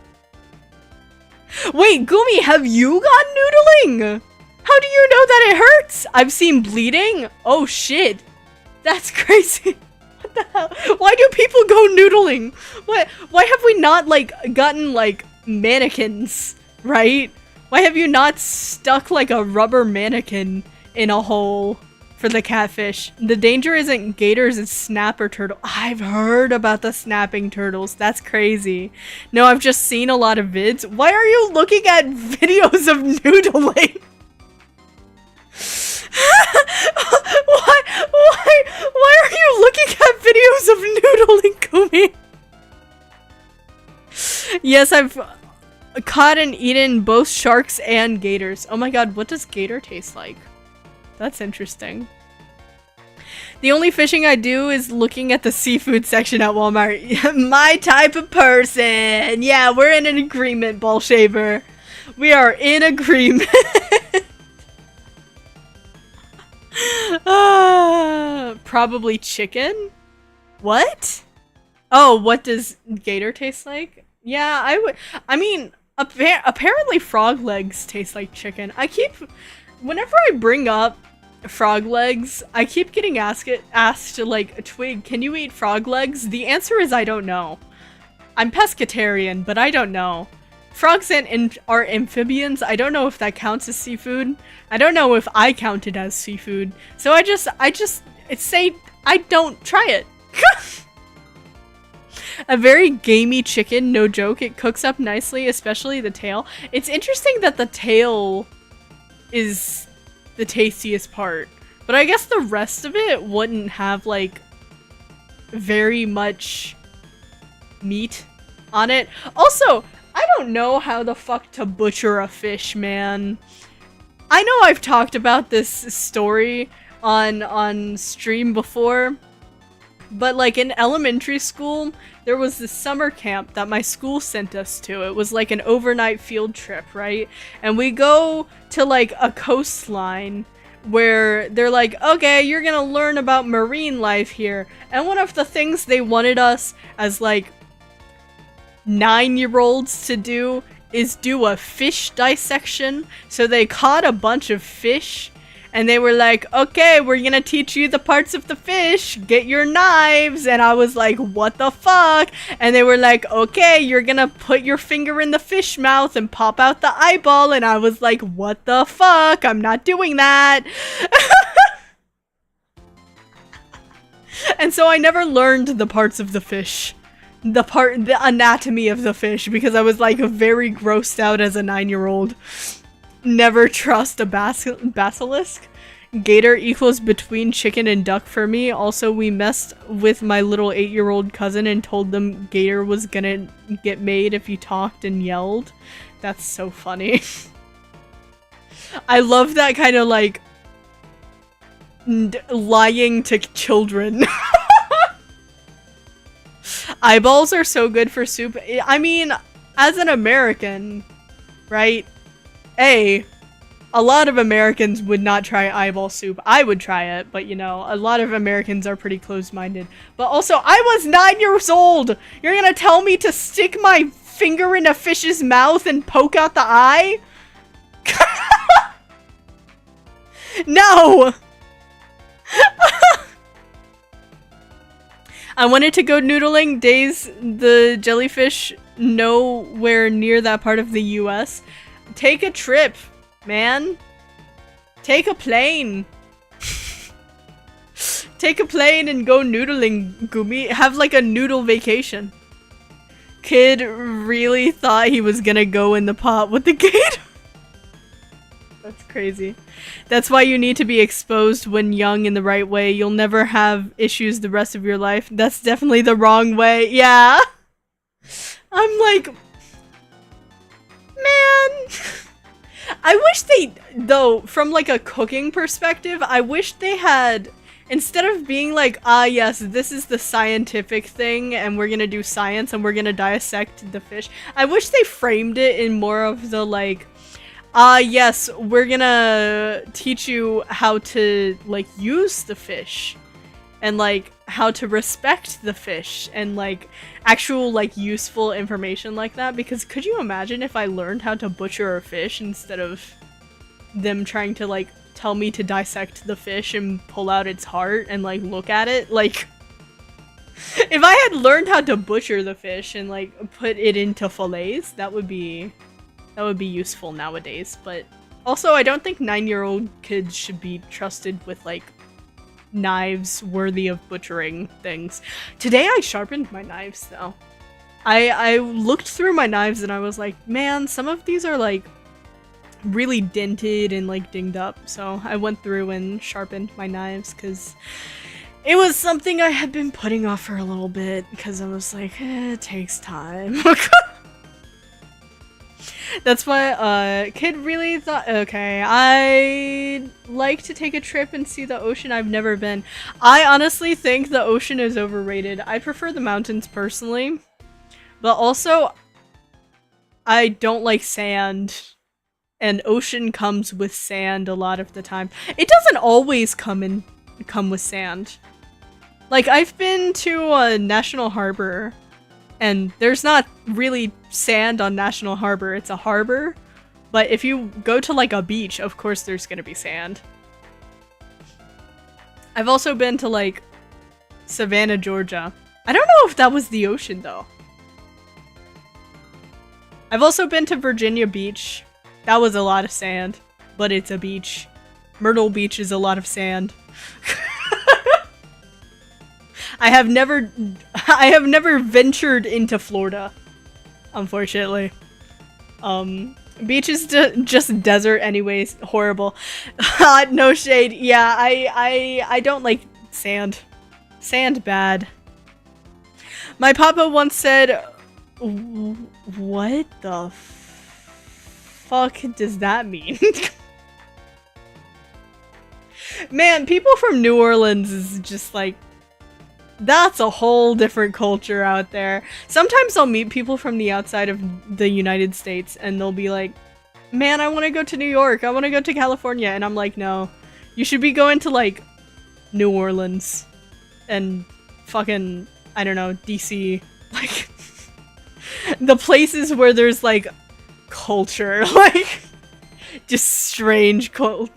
Wait, Gumi, have you gone noodling? How do you know that it hurts? I've seen bleeding? Oh shit. That's crazy. What the hell? Why do people go noodling? What? Why have we not, like, gotten, like, mannequins, right? Why have you not stuck, like, a rubber mannequin in a hole for the catfish. The danger isn't gators, it's snapper turtle. I've heard about the snapping turtles. That's crazy. No, I've just seen a lot of vids. Why are you looking at videos of noodling? Why are you looking at videos of noodling, Kumi? Yes, I've caught and eaten both sharks and gators. Oh my god, what does gator taste like? That's interesting. The only fishing I do is looking at the seafood section at Walmart. My type of person! Yeah, we're in an agreement, Ball Shaver. We are in agreement. Probably chicken? What? Oh, what does gator taste like? Yeah, I mean, apparently frog legs taste like chicken. Whenever I bring up frog legs, I keep getting asked like, Twig, can you eat frog legs? The answer is I don't know. I'm pescatarian, but I don't know. Frogs are amphibians. I don't know if that counts as seafood. I don't know if I count it as seafood. So I just say I don't try it. A very gamey chicken, no joke. It cooks up nicely, especially the tail. It's interesting that the tail is the tastiest part, but I guess the rest of it wouldn't have like very much meat on it. Also, I don't know how the fuck to butcher a fish, man. I know I've talked about this story on stream before, but like in elementary school, there was this summer camp that my school sent us to. It was like an overnight field trip, right? And we go to like a coastline where they're like, okay, you're gonna learn about marine life here. And one of the things they wanted us as like 9-year-olds to do is do a fish dissection. So they caught a bunch of fish and they were like, okay, we're gonna teach you the parts of the fish, get your knives. And I was like, what the fuck? And they were like, okay, you're gonna put your finger in the fish mouth and pop out the eyeball. And I was like, what the fuck? I'm not doing that. And so I never learned the parts of the fish. The anatomy of the fish, because I was like very grossed out as a 9-year-old. Never trust a basilisk. Gator equals between chicken and duck for me. Also, we messed with my little 8-year-old cousin and told them gator was gonna get made if you talked and yelled. That's so funny. I love that kind of like lying to children. Eyeballs are so good for soup. I mean, as an American, right? A lot of Americans would not try eyeball soup. I would try it, but you know, a lot of Americans are pretty closed-minded. But also, I was 9 years old! You're gonna tell me to stick my finger in a fish's mouth and poke out the eye? No! I wanted to go noodling. Days the jellyfish nowhere near that part of the US. Take a trip, man. Take a plane. Take a plane and go noodling, Gumi. Have like a noodle vacation. Kid really thought he was gonna go in the pot with the gator. That's crazy. That's why you need to be exposed when young in the right way. You'll never have issues the rest of your life. That's definitely the wrong way. Yeah. I'm like, man. I wish they, though, from like a cooking perspective, I wish they had, instead of being like, ah yes, this is the scientific thing and we're gonna do science and we're gonna dissect the fish. I wish they framed it in more of the like, yes, we're gonna teach you how to, like, use the fish. And, like, how to respect the fish. And, like, actual, like, useful information like that. Because could you imagine if I learned how to butcher a fish instead of them trying to, like, tell me to dissect the fish and pull out its heart and, like, look at it? Like, if I had learned how to butcher the fish and, like, put it into fillets, that would be useful nowadays. But also, I don't think 9-year-old kids should be trusted with like knives worthy of butchering things. Today I sharpened my knives though. I looked through my knives and I was like, man, some of these are like really dented and like dinged up. So I went through and sharpened my knives because it was something I had been putting off for a little bit because I was like, it takes time. That's why, kid really thought, okay, I'd like to take a trip and see the ocean. I've never been. I honestly think the ocean is overrated. I prefer the mountains personally, but also I don't like sand, and ocean comes with sand a lot of the time. It doesn't always come with sand. Like, I've been to a National Harbor, and there's not really sand on National Harbor. It's a harbor. But if you go to like a beach, of course there's gonna be sand. I've also been to like Savannah, Georgia. I don't know if that was the ocean though. I've also been to Virginia Beach. That was a lot of sand, but it's a beach. Myrtle Beach is a lot of sand. I have never ventured into Florida, unfortunately. Beach is just desert anyways. Horrible. No shade. Yeah, I don't like sand. Sand bad. My papa once said, what the fuck does that mean? Man, people from New Orleans is just like, that's a whole different culture out there. Sometimes I'll meet people from the outside of the United States and they'll be like, man, I want to go to New York. I want to go to California. And I'm like, no, you should be going to like New Orleans and fucking, I don't know, DC. Like the places where there's like culture, like just strange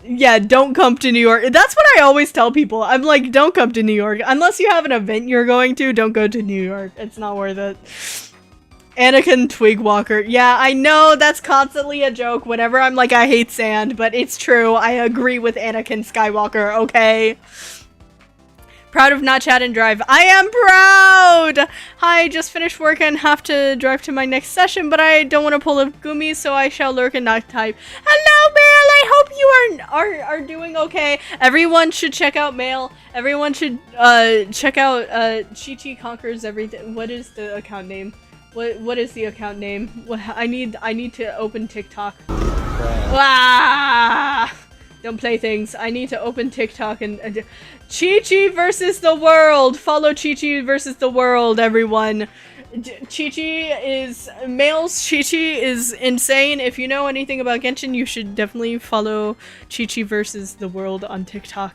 yeah, don't come to New York. That's what I always tell people. I'm like, don't come to New York. Unless you have an event you're going to, don't go to New York. It's not worth it. Anakin Twig Walker. Yeah, I know that's constantly a joke whenever I'm like, I hate sand, but it's true. I agree with Anakin Skywalker, okay? Proud of not chat and drive. I am proud! Hi, just finished work and have to drive to my next session, but I don't want to pull a Gumi, so I shall lurk and not type. Hello, Mail! I hope you are doing okay. Everyone should check out Mail. Everyone should check out Chi Conquers Everything. What is the account name? What is the account name? I need to open TikTok. Ah! Don't play things. I need to open TikTok and Chi versus the world. Follow Chi versus the world, everyone. Male's Chi is insane. If you know anything about Genshin, you should definitely follow Chi versus the world on TikTok.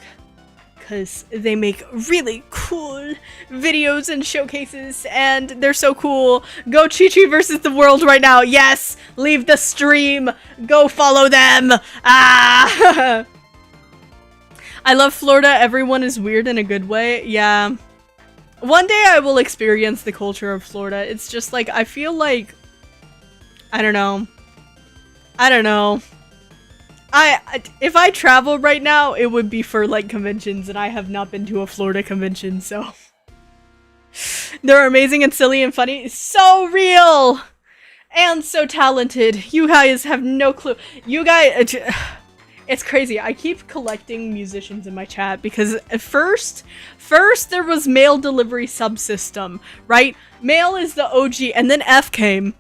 Because they make really cool videos and showcases, and they're so cool. Go Chi versus the world right now. Yes! Leave the stream. Go follow them. Ah! I love Florida. Everyone is weird in a good way. Yeah. One day I will experience the culture of Florida. It's just like, I feel like, I don't know. If I travel right now, it would be for like conventions, and I have not been to a Florida convention, so. They're amazing and silly and funny. So real! And so talented. You guys have no clue. You guys, it's crazy. I keep collecting musicians in my chat because at first there was Mail Delivery Subsystem, right? Mail is the OG, and then F came.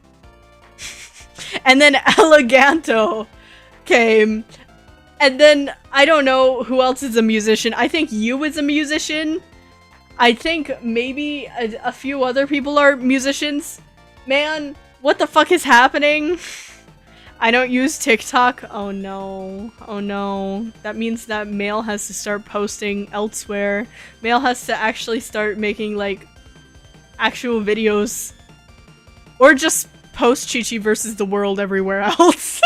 And then Eleganto came, and then I don't know who else is a musician. I think you is a musician. I think maybe a few other people are musicians. Man, what the fuck is happening? I don't use TikTok. Oh no. Oh no. That means that Mail has to start posting elsewhere. Mail has to actually start making like actual videos, or just post Chi versus the world everywhere else.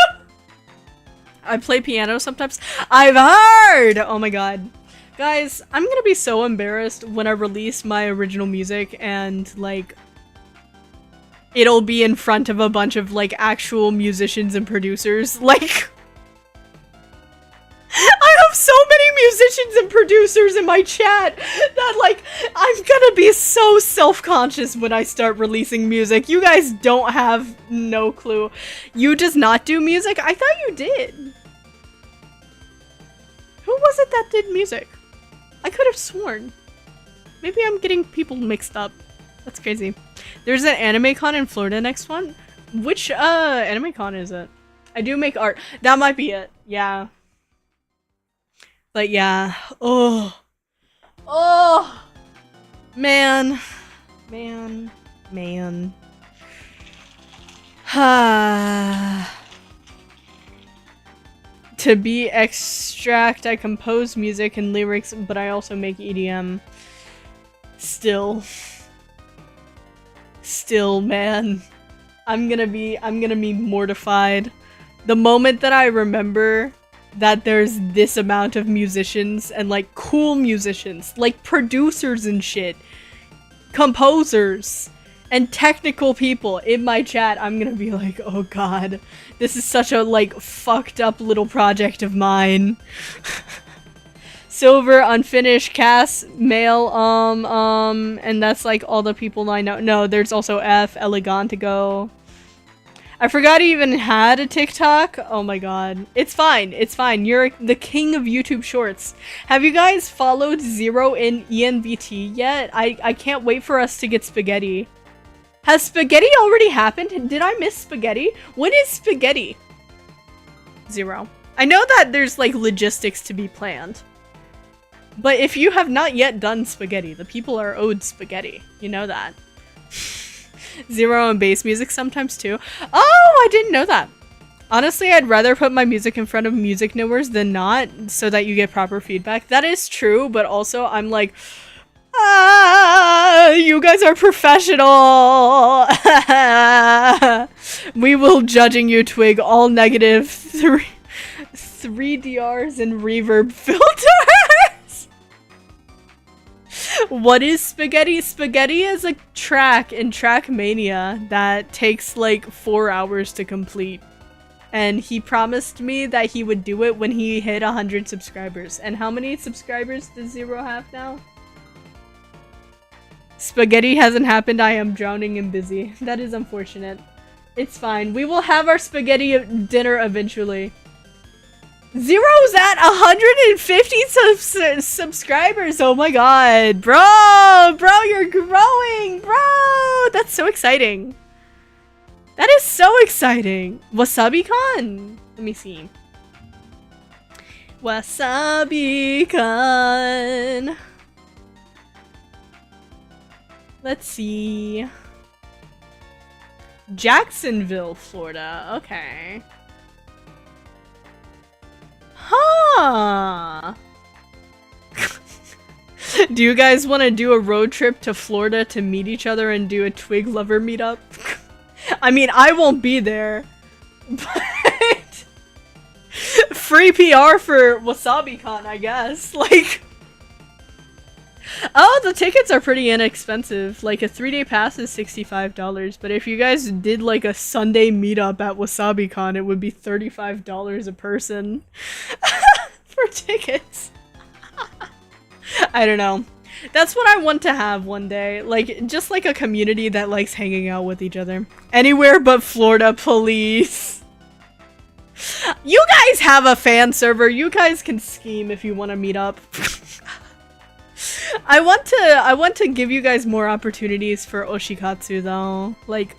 I play piano sometimes. I've heard! Oh my god. Guys, I'm gonna be so embarrassed when I release my original music and, like, it'll be in front of a bunch of, like, actual musicians and producers. Like, I have so many musicians and producers in my chat that, like, I'm gonna be so self-conscious when I start releasing music. You guys don't have no clue. You does not do music? I thought you did. Who was it that did music? I could have sworn. Maybe I'm getting people mixed up. That's crazy. There's an anime con in Florida next one. Which anime con is it? I do make art. That might be it. Yeah. But yeah. Oh. Oh. Man. Man. Man. To be extract, I compose music and lyrics, but I also make EDM. Still, man. I'm gonna be mortified. The moment that I remember that there's this amount of musicians and like cool musicians, like producers and shit, composers, and technical people in my chat, I'm gonna be like, oh god, this is such a like fucked up little project of mine. Silver, unfinished, Cass, male, and that's like all the people I know. No, there's also F, Elegantigo. I forgot he even had a TikTok. Oh my god. It's fine, it's fine. You're the king of YouTube Shorts. Have you guys followed Zero in ENVT yet? I can't wait for us to get Spaghetti. Has Spaghetti already happened? Did I miss Spaghetti? When is Spaghetti? Zero. I know that there's like logistics to be planned. But if you have not yet done Spaghetti, the people are owed Spaghetti. You know that. Zero and bass music sometimes too. Oh, I didn't know that. Honestly, I'd rather put my music in front of music knowers than not, so that you get proper feedback. That is true, but also I'm like, you guys are professional. We will judging you, Twig. All negative. Three DRs and reverb filters. What is Spaghetti? Spaghetti is a track in Trackmania that takes like 4 hours to complete. And he promised me that he would do it when he hit 100 subscribers. And how many subscribers does Zero have now? Spaghetti hasn't happened. I am drowning and busy. That is unfortunate. It's fine. We will have our spaghetti dinner eventually. Zero's at 150 subscribers. Oh my god. Bro, you're growing. Bro, that's so exciting. That is so exciting. Wasabi-con. Let me see. Wasabi-con. Let's see. Jacksonville, Florida. Okay. Huh. Do you guys want to do a road trip to Florida to meet each other and do a Twig lover meetup? I mean, I won't be there, but free PR for WasabiCon, I guess. Like, oh, the tickets are pretty inexpensive. Like, a 3-day pass is $65, but if you guys did like a Sunday meetup at WasabiCon, it would be $35 a person for tickets. I don't know. That's what I want to have one day. Like, just like a community that likes hanging out with each other. Anywhere but Florida, please. You guys have a fan server. You guys can scheme if you want to meet up. I want to give you guys more opportunities for Oshikatsu though. Like,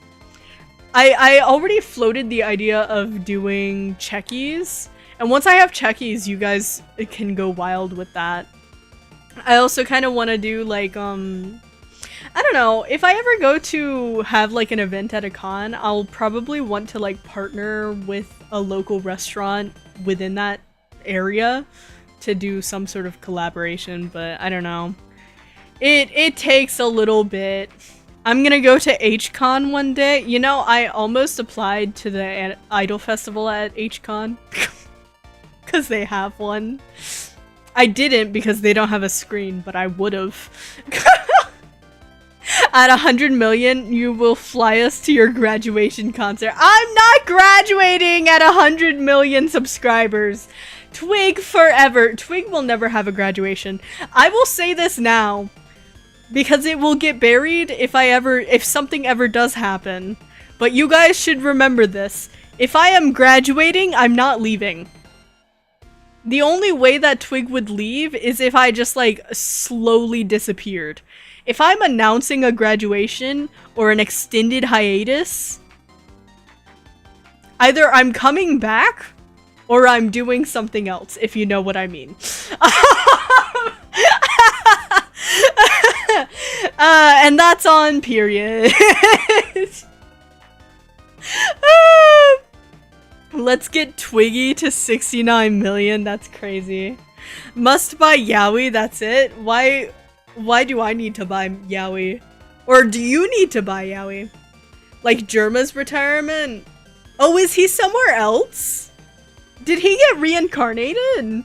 I already floated the idea of doing checkies. And once I have checkies, you guys can go wild with that. I also kind of want to do like, I don't know, if I ever go to have like an event at a con, I'll probably want to like partner with a local restaurant within that area to do some sort of collaboration, but I don't know. It takes a little bit. I'm gonna go to HCon one day. You know, I almost applied to the Idol Festival at HCon because they have one. I didn't because they don't have a screen, but I would've. At 100 million, you will fly us to your graduation concert. I'm not graduating at 100 million subscribers. Twig forever. Twig will never have a graduation. I will say this now, because it will get buried if something ever does happen. But you guys should remember this. If I am graduating, I'm not leaving. The only way that Twig would leave is if I just like slowly disappeared. If I'm announcing a graduation or an extended hiatus, either I'm coming back or I'm doing something else, if you know what I mean. And that's on period. Let's get Twiggy to 69 million. That's crazy. Must buy Yaoi, that's it? Why do I need to buy Yaoi? Or do you need to buy Yaoi? Like Germa's retirement? Oh, is he somewhere else? Did he get reincarnated?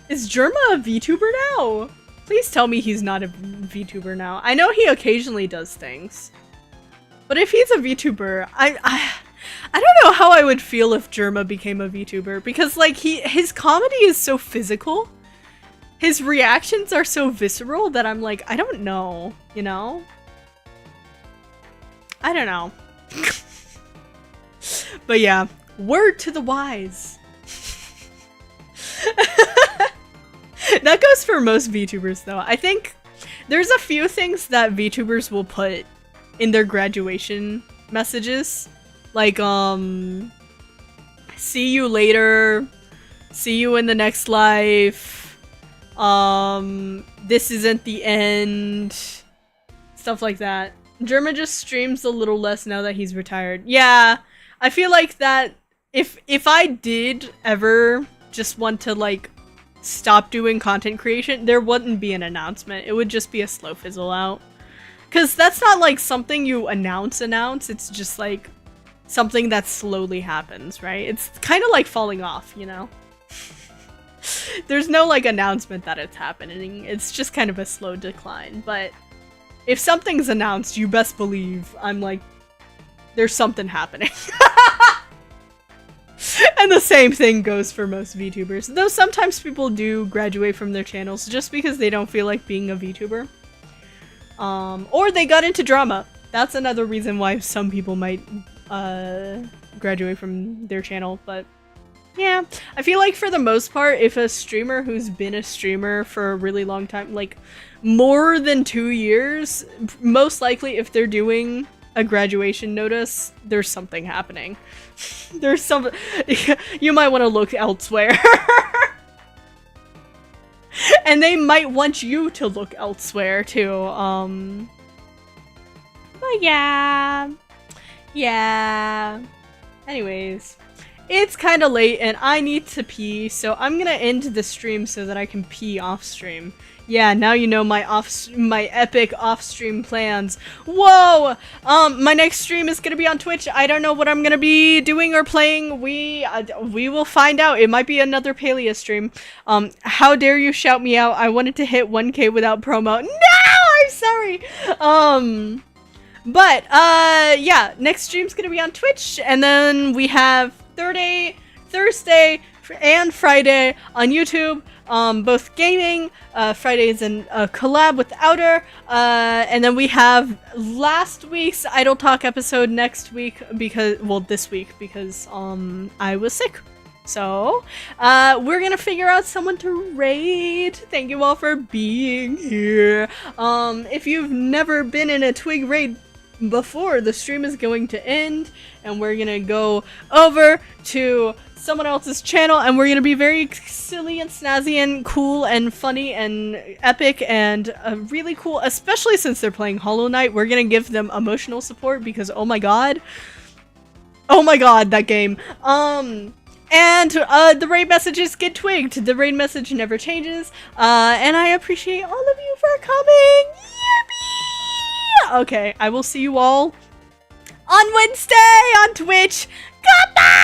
Is Germa a VTuber now? Please tell me he's not a VTuber now. I know he occasionally does things. But if he's a VTuber, I don't know how I would feel if Germa became a VTuber, because like his comedy is so physical. His reactions are so visceral that I'm like, I don't know, you know? I don't know. But yeah, word to the wise. That goes for most VTubers though. I think there's a few things that VTubers will put in their graduation messages. Like, see you later, see you in the next life, this isn't the end, stuff like that. Germa just streams a little less now that he's retired. Yeah, I feel like that if I did ever just want to like stop doing content creation, there wouldn't be an announcement. It would just be a slow fizzle out. Cause that's not like something you announce, it's just like something that slowly happens, right? It's kind of like falling off, you know? There's no like announcement that it's happening. It's just kind of a slow decline. But if something's announced, you best believe I'm like, there's something happening. And the same thing goes for most VTubers. Though sometimes people do graduate from their channels just because they don't feel like being a VTuber. Or they got into drama. That's another reason why some people might graduate from their channel, but yeah, I feel like for the most part, if a streamer who's been a streamer for a really long time, like more than 2 years, most likely if they're doing a graduation notice, there's something happening. There's some, you might want to look elsewhere. And they might want you to look elsewhere too. But yeah. Yeah. Anyways, it's kind of late and I need to pee, so I'm gonna end the stream so that I can pee off stream. Yeah, now you know my epic off-stream plans. Whoa! My next stream is gonna be on Twitch. I don't know what I'm gonna be doing or playing. We will find out. It might be another Palea stream. How dare you shout me out? I wanted to hit 1K without promo. No! I'm sorry! But, yeah, next stream's gonna be on Twitch, and then we have Thursday, and Friday on YouTube, both gaming. Friday is a collab with Outer, and then we have last week's Idle Talk episode next week this week because I was sick. So, we're gonna figure out someone to raid. Thank you all for being here. If you've never been in a Twig raid before, the stream is going to end and we're gonna go over to someone else's channel and we're gonna be very silly and snazzy and cool and funny and epic and really cool, especially since they're playing Hollow Knight. We're gonna give them emotional support because oh my god, that game. And the raid messages get twigged. The raid message never changes, and I appreciate all of you for coming. Yippee! Okay, I will see you all on Wednesday on Twitch. Goodbye!